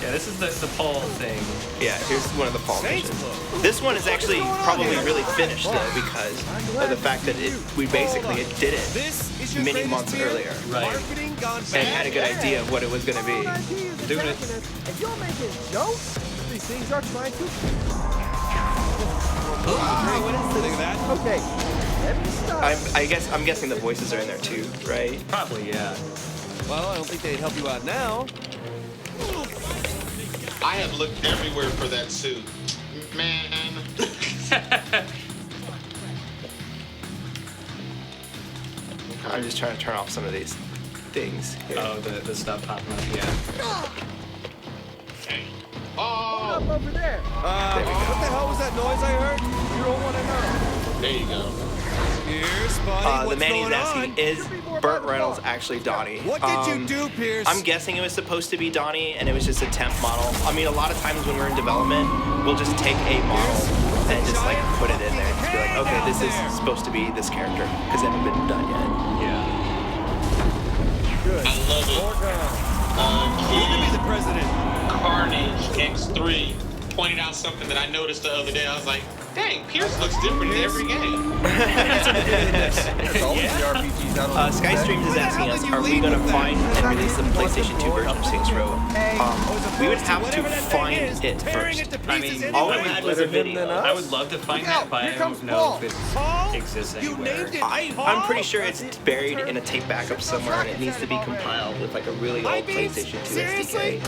Yeah, this is the Paul thing. Yeah, here's one of the Paul missions. This one is actually probably really finished though because of the fact that we basically did it many months earlier. Right. And had a good idea of what it was going to be. Doing it. If you're making jokes, these things are trying to... Look at that. Okay, let me stop. I'm guessing the voices are in there too, right? Probably, yeah. Well, I don't think they'd help you out now. I have looked everywhere for that suit. Man. I'm just trying to turn off some of these things here. Oh, the stuff popping up, yeah. Oh! Up over there. There we go. What the hell was that noise I heard? You don't want to know. There you go. Here's Buddy. The What's man he's going asking, on? is Burt Reynolds actually Donnie? What did you do, Pierce? I'm guessing it was supposed to be Donnie, and it was just a temp model. I mean, a lot of times when we're in development, we'll just take a model and just like put it in there. Just be like, okay, this is supposed to be this character, because it hasn't been done yet. Yeah. Good. I love it. Need to be the president. Carnage X3 pointed out something that I noticed the other day. I was like, dang, Pierce looks different in every game. Sky Streams is asking us, are we going to find and release the PlayStation 2 version of Saints Row? We would have to find it first. I mean, all we had was a video. I would love to find that, but I don't know if it exists anywhere. I'm pretty sure it's buried in a tape backup somewhere, and it needs to be compiled with like a really old PlayStation 2 SDK.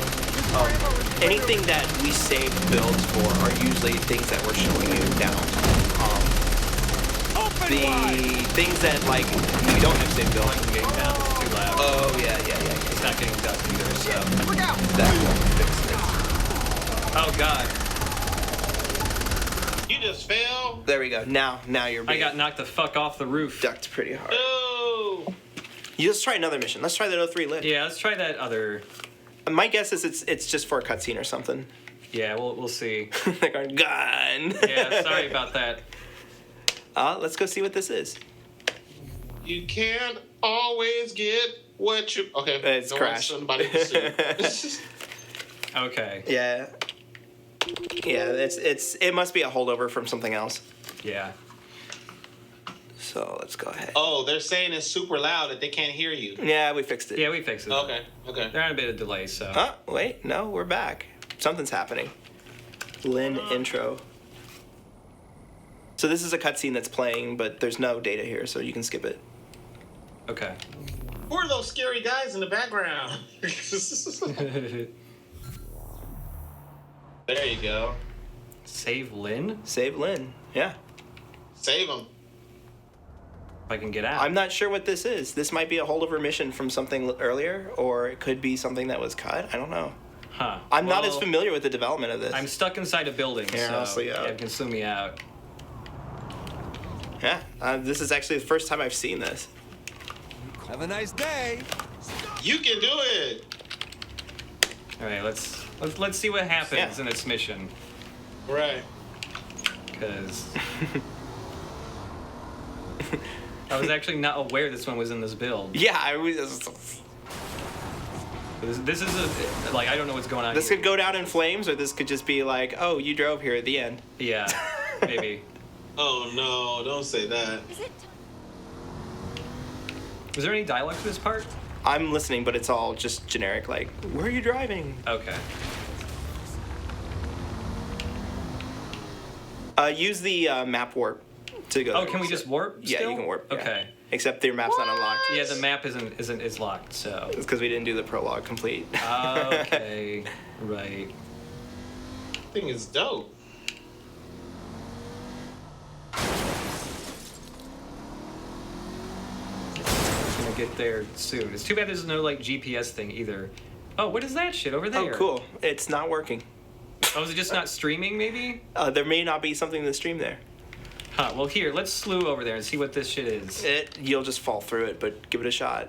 Anything that we save builds for are usually things that we're showing you now. The things that like we don't have saved builds. It's getting down, it's too loud. Oh yeah. It's not getting done either, so. Look out! That won't fix it. Oh god. You just fell. There we go. Now you're being I got knocked the fuck off the roof. ducked pretty hard. No. Let's try another mission. Let's try that 03 lift. Yeah, let's try that other. My guess is it's just for a cutscene or something. Yeah, we'll see. They're going, gun. Yeah, sorry about that. Let's go see what this is. You can't always get what you. Okay. It's no crashed. Somebody Okay. Yeah. Yeah, it must be a holdover from something else. Yeah. So let's go ahead. Oh, they're saying it's super loud that they can't hear you. Yeah, we fixed it. Yeah, we fixed it. Okay. They're on a bit of delay, so. Oh, wait, no, we're back. Something's happening. Lynn intro. So this is a cutscene that's playing, but there's no data here, so you can skip it. Okay. Who are those scary guys in the background? There you go. Save Lynn? Save Lynn, yeah. Save them. If I can get out. I'm not sure what this is. This might be a holdover mission from something earlier, or it could be something that was cut. I don't know. Huh. I'm not as Well, familiar with the development of this. I'm stuck inside a building, Here, so I'll see you out. it can sue me out. Yeah, this is actually the first time I've seen this. Have a nice day. You can do it. All right, let's see what happens in this mission, Right. because I was actually not aware this one was in this build. Yeah, I was. This is like I don't know what's going on. This here. could go down in flames, or this could just be like, oh, you drove here at the end. Yeah, maybe. Oh no! Don't say that. Was there any dialogue to this part? I'm listening, but it's all just generic, like, where are you driving? Okay. Use the map warp to go. Oh, there. can we just warp? Yeah, still? you can warp. yeah. Okay. Except your map's not unlocked. Yeah, the map is locked, so. It's because we didn't do the prologue complete. Okay. Right. Thing is dope. It's gonna get there soon. It's too bad there's no like GPS thing either. Oh, what is that shit over there? Oh, cool. It's not working. Oh, is it just not streaming? Maybe. There may not be something to stream there. Huh. Well, here, let's slew over there and see what this shit is. You'll just fall through it, but give it a shot.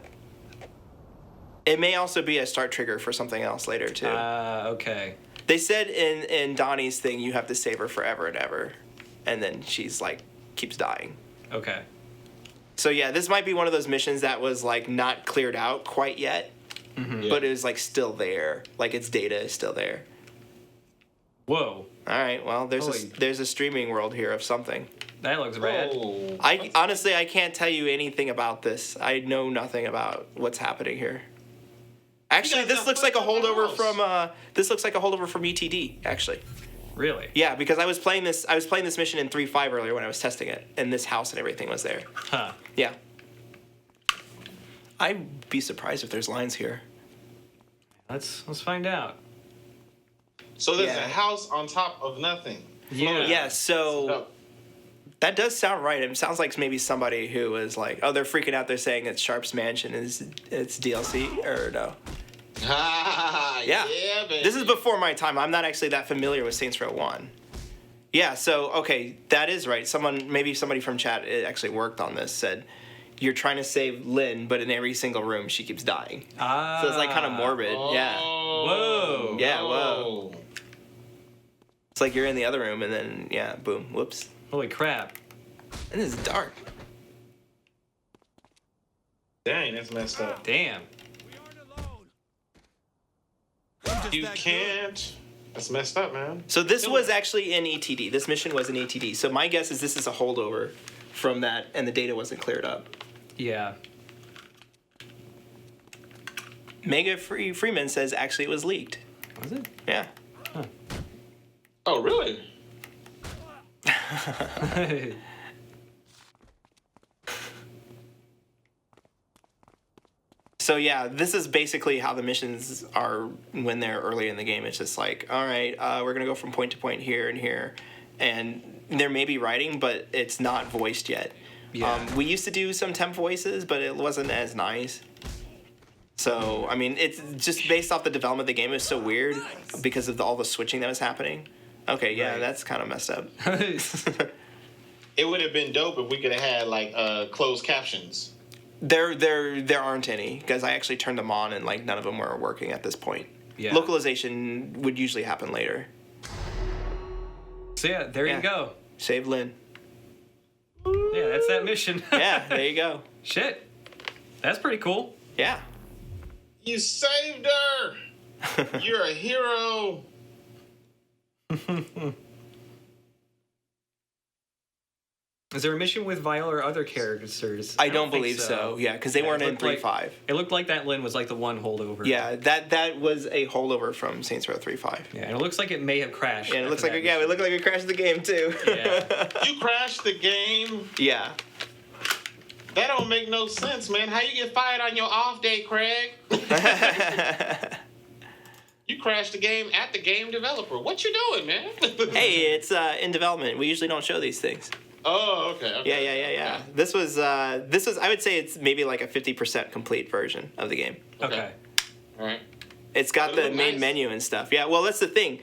It may also be a start trigger for something else later too. Okay. They said in Donnie's thing you have to save her forever and ever, and then she's like keeps dying. Okay. So yeah, this might be one of those missions that was like not cleared out quite yet, but it was like still there. Like its data is still there. Whoa. All right. Well, there's a streaming world here of something. That looks rad. Oh. I honestly I can't tell you anything about this. I know nothing about what's happening here. Actually, this looks like a holdover from ETD. Actually. Really? Yeah, because I was playing this mission in 3.5 earlier when I was testing it, and this house and everything was there. Huh. Yeah. I'd be surprised if there's lines here. Let's find out. So there's Yeah. a house on top of nothing. Yeah, so that does sound right. It sounds like maybe somebody who was like, oh, they're freaking out. They're saying it's Sharp's Mansion is it's DLC or no? Yeah. Baby. This is before my time. I'm not actually that familiar with Saints Row 1. Yeah, so okay, that is right. Maybe somebody from chat actually worked on this. Said you're trying to save Lynn, but in every single room she keeps dying. So it's like kind of morbid. Yeah. Whoa. Yeah. Whoa. It's like you're in the other room and then boom, whoops. Holy crap. And this is dark. Dang, that's messed up. Damn. You can't. That's messed up, man. So this was actually in ETD. This mission was in ETD. So my guess is this is a holdover from that, and the data wasn't cleared up. Yeah. Mega Freeman says actually it was leaked. Was it? Yeah. Huh. Oh, really? So yeah, this is basically how the missions are when they're early in the game. It's just like, all right, we're gonna go from point to point here and here, and there may be writing, but it's not voiced yet. Yeah. We used to do some temp voices, but it wasn't as nice. So I mean, it's just based off the development of the game. It was so weird because of all the switching that was happening. Okay, yeah, that's kind of messed up. It would have been dope if we could have had like closed captions. There aren't any because I actually turned them on and like none of them were working at this point. Yeah. Localization would usually happen later. So yeah, there you go. Save Lynn. Yeah, that's that mission. Yeah, there you go. Shit. That's pretty cool. Yeah. You saved her. You're a hero. Is there a mission with Viola or other characters? I don't think believe so. Yeah, because they weren't it in looked like- 3.5. It looked like that Lynn was like the one holdover. Yeah, that was a holdover from Saints Row 3.5. Yeah, and it looks like it may have crashed. Yeah, and it looks after like that it looked like it crashed the game too. Yeah. You crashed the game. Yeah. That don't make no sense, man. How you get fired on your off day, Craig? You crashed the game at the game developer. What you doing, man? Hey, it's in development. We usually don't show these things. Oh, okay. Yeah. This was I would say it's maybe like a 50% complete version of the game. Okay. All right. It's got It the looked main nice. menu and stuff. Yeah, well, that's the thing.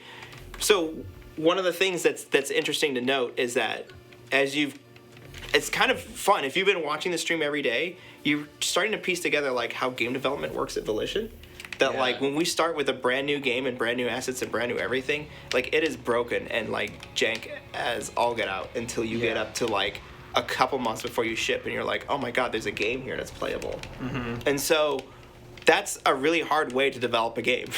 So one of the things that's interesting to note is that it's kind of fun. If you've been watching the stream every day, you're starting to piece together like how game development works at Volition. That like when we start with a brand new game and brand new assets and brand new everything, like it is broken and like jank as all get out until you get up to like a couple months before you ship and you're like, oh my god, there's a game here that's playable. Mm-hmm. And so that's a really hard way to develop a game.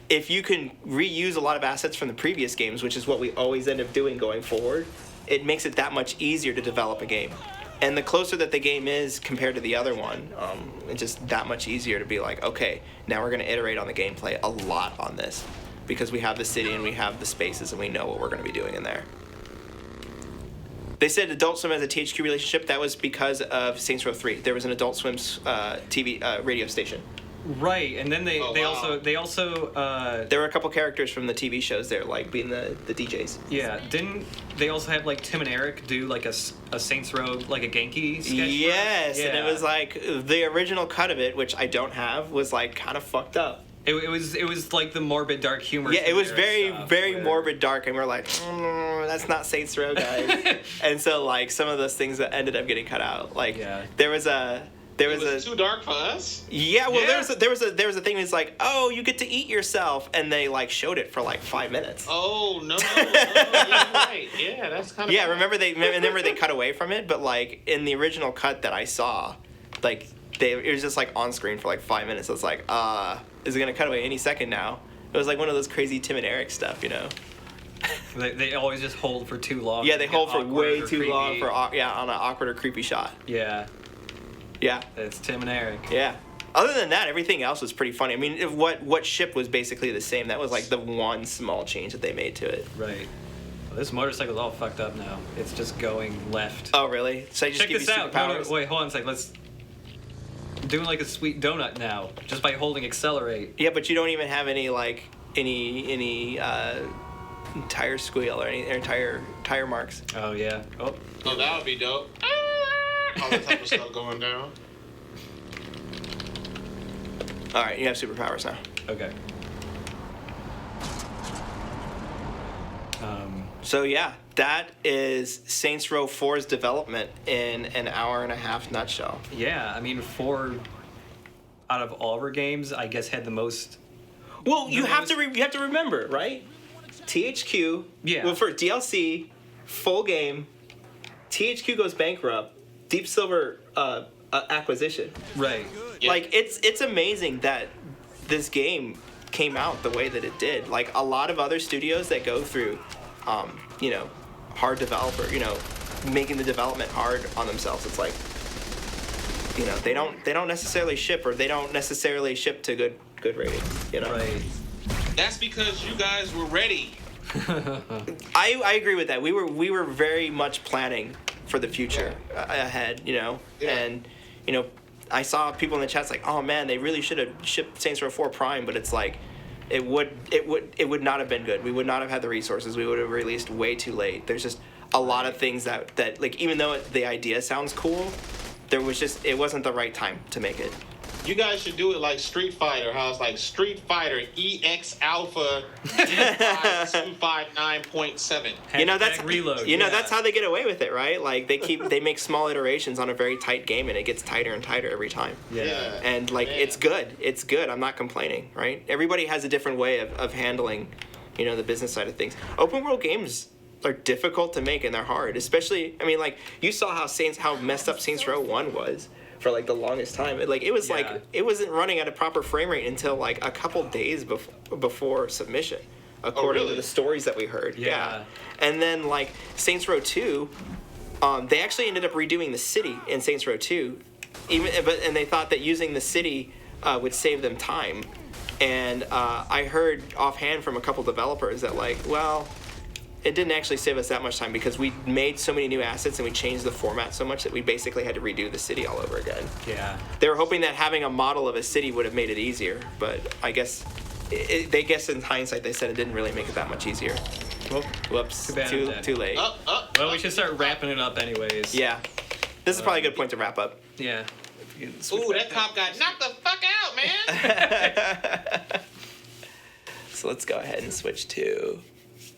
If you can reuse a lot of assets from the previous games, which is what we always end up doing going forward, it makes it that much easier to develop a game. And the closer that the game is compared to the other one, it's just that much easier to be like, okay, now we're going to iterate on the gameplay a lot on this because we have the city and we have the spaces and we know what we're going to be doing in there. They said Adult Swim has a THQ relationship. That was because of Saints Row 3. There was an Adult Swim's TV radio station. Right, and then they also there were a couple characters from the TV shows there, like being the DJs. Yeah, didn't they also have like Tim and Eric do like a Saints Row like a Genki sketch? Yes, Yeah. and it was like the original cut of it, which I don't have, was like kind of fucked up. It was like the morbid dark humor. Yeah, it was Tim and Eric very stuff, very where- morbid dark, and we're like, that's not Saints Row, guys. And so like some of those things that ended up getting cut out, like there was too dark for us. Yeah, well, there was a thing that's like, oh, you get to eat yourself, and they like showed it for like 5 minutes. Oh no, yeah, right. Yeah, that's kind of. Yeah, remember they cut away from it, but like in the original cut that I saw, like it was just like on screen for like 5 minutes. I was like, is it gonna cut away any second now? It was like one of those crazy Tim and Eric stuff, you know. They always just hold for too long. Yeah, they Get hold for awkward way or too long creepy. on an awkward or creepy shot. Yeah. Yeah. It's Tim and Eric. Yeah. Other than that, everything else was pretty funny. I mean, what ship was basically the same. That was like the one small change that they made to it. Right. Well, this motorcycle's all fucked up now. It's just going left. Oh, really? So I just Check give this you out. superpowers? Wait, hold on a sec. I'm doing like a sweet donut now, just by holding accelerate. Yeah, but you don't even have any like any tire squeal or any tire marks. Oh yeah. Oh that would be dope. All that type of stuff going down. All right, you have superpowers now. Okay. So yeah, that is Saints Row 4's development in an hour and a half nutshell. Yeah, I mean, 4 out of all of our games, I guess, had the most. Well, you have to remember, right? THQ. Yeah. Well, for DLC, full game, THQ goes bankrupt. Deep Silver acquisition. Right. Like it's amazing that this game came out the way that it did. Like a lot of other studios that go through, hard developer, making the development hard on themselves. It's like, they don't necessarily ship, or they don't necessarily ship to good ratings. Right. That's because you guys were ready. I agree with that. We were very much planning for the future ahead, and I saw people in the chats like, oh man, they really should have shipped Saints Row 4 Prime, but it's like, it would not have been good. We would not have had the resources. We would have released way too late. There's just a lot of things that like, even though the idea sounds cool, it wasn't the right time to make it. You guys should do it like Street Fighter, how it's like Street Fighter EX Alpha 259.7. That's reload. That's how they get away with it, right? Like they make small iterations on a very tight game, and it gets tighter and tighter every time. Yeah. And like it's good. It's good. I'm not complaining, right? Everybody has a different way of handling, the business side of things. Open world games are difficult to make, and they're hard. Especially, I mean, like you saw how messed up Saints Row 1 was for like the longest time. It wasn't running at a proper frame rate until like a couple days before submission, according to the stories that we heard. Yeah. And then like Saints Row 2, they actually ended up redoing the city in Saints Row 2, and they thought that using the city would save them time. And I heard offhand from a couple developers that it didn't actually save us that much time, because we made so many new assets and we changed the format so much that we basically had to redo the city all over again. Yeah. They were hoping that having a model of a city would have made it easier, but I guess they guess in hindsight they said it didn't really make it that much easier. Whoops. Too late. Well, we should start wrapping it up anyways. Yeah. This is probably a good point to wrap up. Yeah. Ooh, that cop got knocked the fuck out, man. So let's go ahead and switch to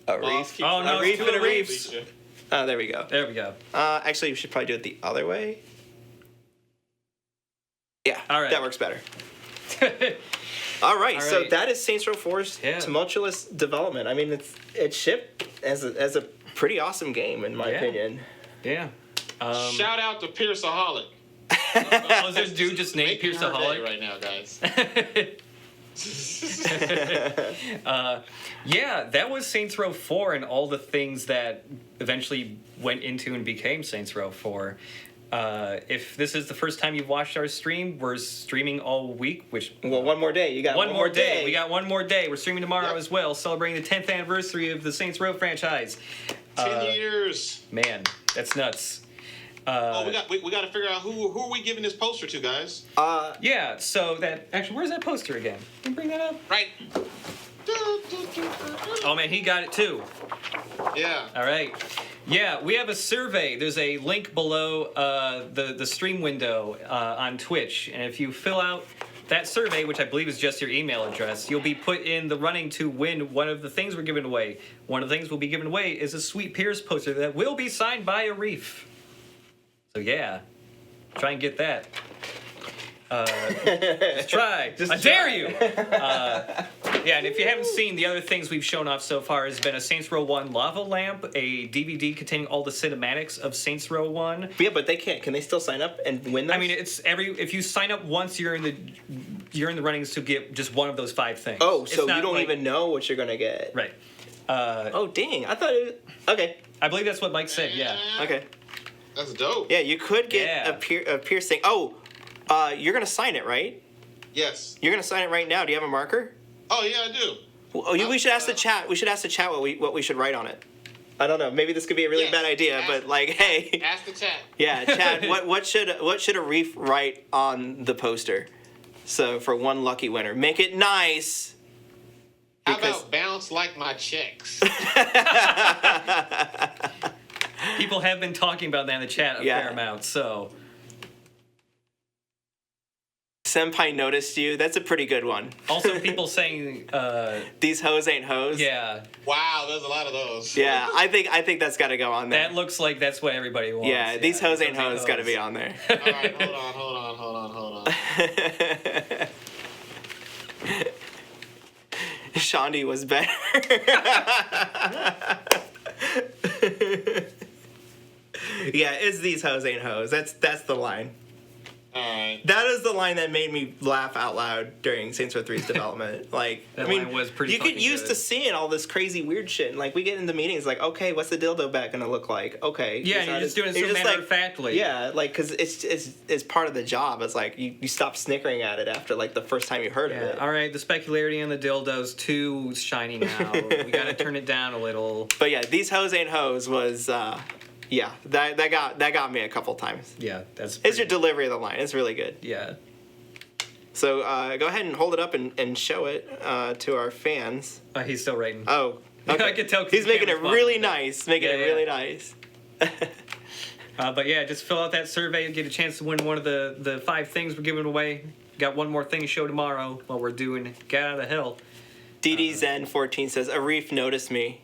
a reef. Oh no, a reef and a reef. Reef. Oh, there we go. There we go. Actually, we should probably do it the other way. Yeah, all right. That works better. All right, so that is Saints Row 4's tumultuous development. I mean, it shipped as a pretty awesome game, in my opinion. Yeah. Shout out to Pierceaholic. Oh, is this dude just named Pierceaholic right now, guys? Yeah, that was Saints Row 4 and all the things that eventually went into and became Saints Row 4. If this is the first time you've watched our stream, we're streaming all week, one more day. You got one more day. We got one more day. We're streaming tomorrow as well, celebrating the 10th anniversary of the Saints Row franchise. 10 years. Man, that's nuts. We got to figure out who are we giving this poster to, guys? Yeah. So where's that poster again? Can you bring that up? Right. Oh man, he got it too. Yeah. All right. Yeah, we have a survey. There's a link below the stream window on Twitch, and if you fill out that survey, which I believe is just your email address, you'll be put in the running to win one of the things we're giving away. One of the things we'll be giving away is a Sweet Pierce poster that will be signed by a reef. So yeah, try and get that. Just try. I dare you. Yeah, and if you haven't seen, the other things we've shown off so far has been a Saints Row 1 lava lamp, a DVD containing all the cinematics of Saints Row 1. Yeah, but they can't. Can they still sign up and win those? I mean, if you sign up once, you're in the runnings to get just one of those 5 things. Oh, so you don't even know what you're gonna get. Right. Oh dang! I thought it. Okay. I believe that's what Mike said. Yeah. Okay. That's dope. Yeah, you could get a piercing. Oh, you're gonna sign it, right? Yes. You're gonna sign it right now. Do you have a marker? Oh yeah, I do. Well, we should ask the chat. We should ask the chat what we should write on it. I don't know. Maybe this could be a really bad idea, but like, hey. Ask the chat. Yeah, chat. what should a reef write on the poster? So for one lucky winner, make it nice. How about bounce like my checks? People have been talking about that in the chat a fair amount, so. Senpai noticed you. That's a pretty good one. Also, people saying these hoes ain't hoes. Yeah. Wow, there's a lot of those. Yeah, I think that's got to go on there. That looks like that's what everybody wants. Yeah, these hoes ain't hoes got to be on there. All right, hold on. Shandi was better. Yeah, it's these hoes ain't hoes. That's the line. Alright. That is the line that made me laugh out loud during Saints Row 3's development. Like, That I mean, line was pretty you get fucking used good. to seeing all this crazy weird shit. And, like, we get into meetings, like, okay, what's the dildo back gonna look like? Okay. Yeah, and you're just doing it so matter-of-factly. Yeah, like, because it's part of the job. It's like, you stop snickering at it after, like, the first time you heard of it. All right, the specularity on the dildo's too shiny now. We gotta turn it down a little. But yeah, these hoes ain't hoes was, yeah, that got me a couple times. Yeah, that's. It's your delivery of the line. It's really good. Yeah. So go ahead and hold it up and show it to our fans. He's still writing. Oh, I okay. can tell 'cause He's the making it camera's really blocking. nice. Making it really nice. But yeah, just fill out that survey and get a chance to win one of the 5 things we're giving away. Got one more thing to show tomorrow while we're doing Get Out of the Hill. DDZen14 says, Arif noticed me.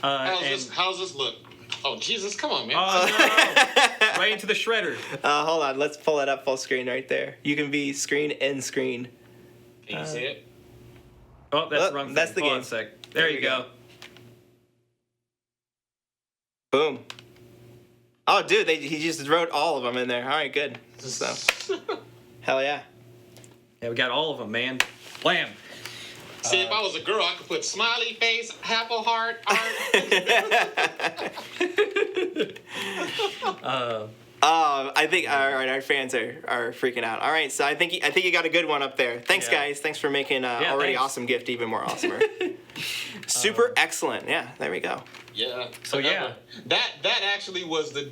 How's this look? Oh, Jesus, come on, man. Oh, no. Right into the shredder. Hold on, let's pull that up full screen right there. You can be screen and screen. Can you see it? Oh, that's the wrong thing. That's the Hold game. on a sec. There you go. Boom. Oh, dude, he just wrote all of them in there. All right, good. So, hell yeah. Yeah, we got all of them, man. Blam. See, if I was a girl, I could put smiley face, apple heart, art. I think all right, our fans are freaking out. All right, so I think you got a good one up there. Thanks, guys. Thanks for making already thanks. awesome gift even more awesomer. Super excellent. Yeah, there we go. Yeah. So yeah, that actually was the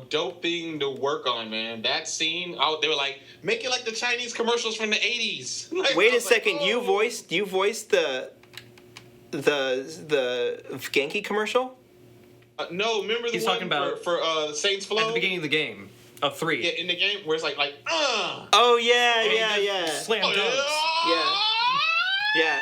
dope thing to work on, man. That scene, they were like, make it like the Chinese commercials from the '80s. Like, Wait a second, you voiced the Genki commercial? No, remember the He's one talking about for Saints Flow at the beginning of the game of 3. Yeah, in the game where it's like. Oh yeah. Slam dunks. Yeah.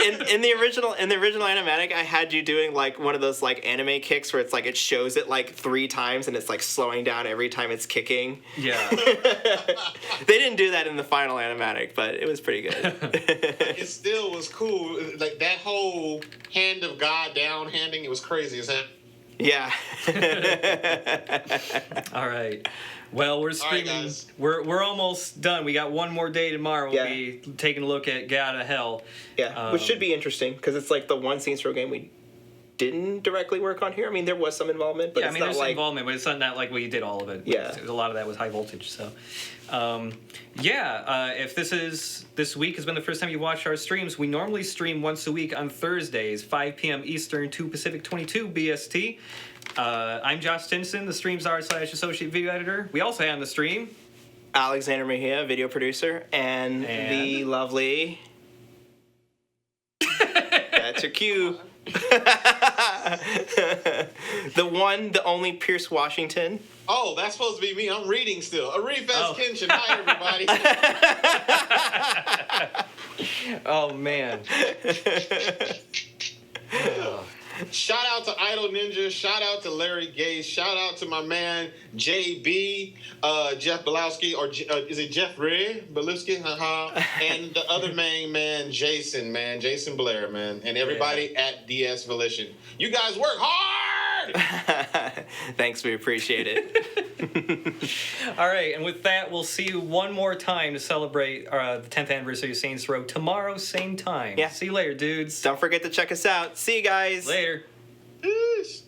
In the original animatic, I had you doing like one of those like anime kicks where it's like it shows it like 3 times and it's like slowing down every time it's kicking. Yeah. They didn't do that in the final animatic, but it was pretty good. It still was cool. Like that whole hand of God down handing, it was crazy as hell. Yeah. All right. Well, we're streaming. All right, guys. We're almost done. We got one more day tomorrow. We'll be taking a look at Get Out of Hell. Yeah, which should be interesting because it's like the one Saints Row game we didn't directly work on here. I mean, there was some involvement, but Yeah, I it's mean, not there's like involvement, but it's not like we did all of it. Yeah. A lot of that was high voltage. So, if this week has been the first time you watched our streams, we normally stream once a week on Thursdays, 5 p.m. Eastern, 2 Pacific, 22 BST. I'm Josh Stinson, the stream's /associate video editor. We also have on the stream Alexander Mejia, video producer, and the lovely. That's your cue. The one, the only Pierce Washington. Oh, that's supposed to be me. I'm reading still. Arif S. Kenshin. Hi, everybody. Oh, man. Shout out to Idol Ninja. Shout out to Larry Gaze. Shout out to my man JB, Jeff Belowski, or is it Jeffrey Belowski? And the other main man, Jason Blair, man, and everybody at DS Volition. You guys work hard. Thanks, we appreciate it. All right, and with that, we'll see you one more time to celebrate the 10th anniversary of Saints Row tomorrow, same time. Yeah. See you later, dudes. Don't forget to check us out. See you guys. Later. Peace.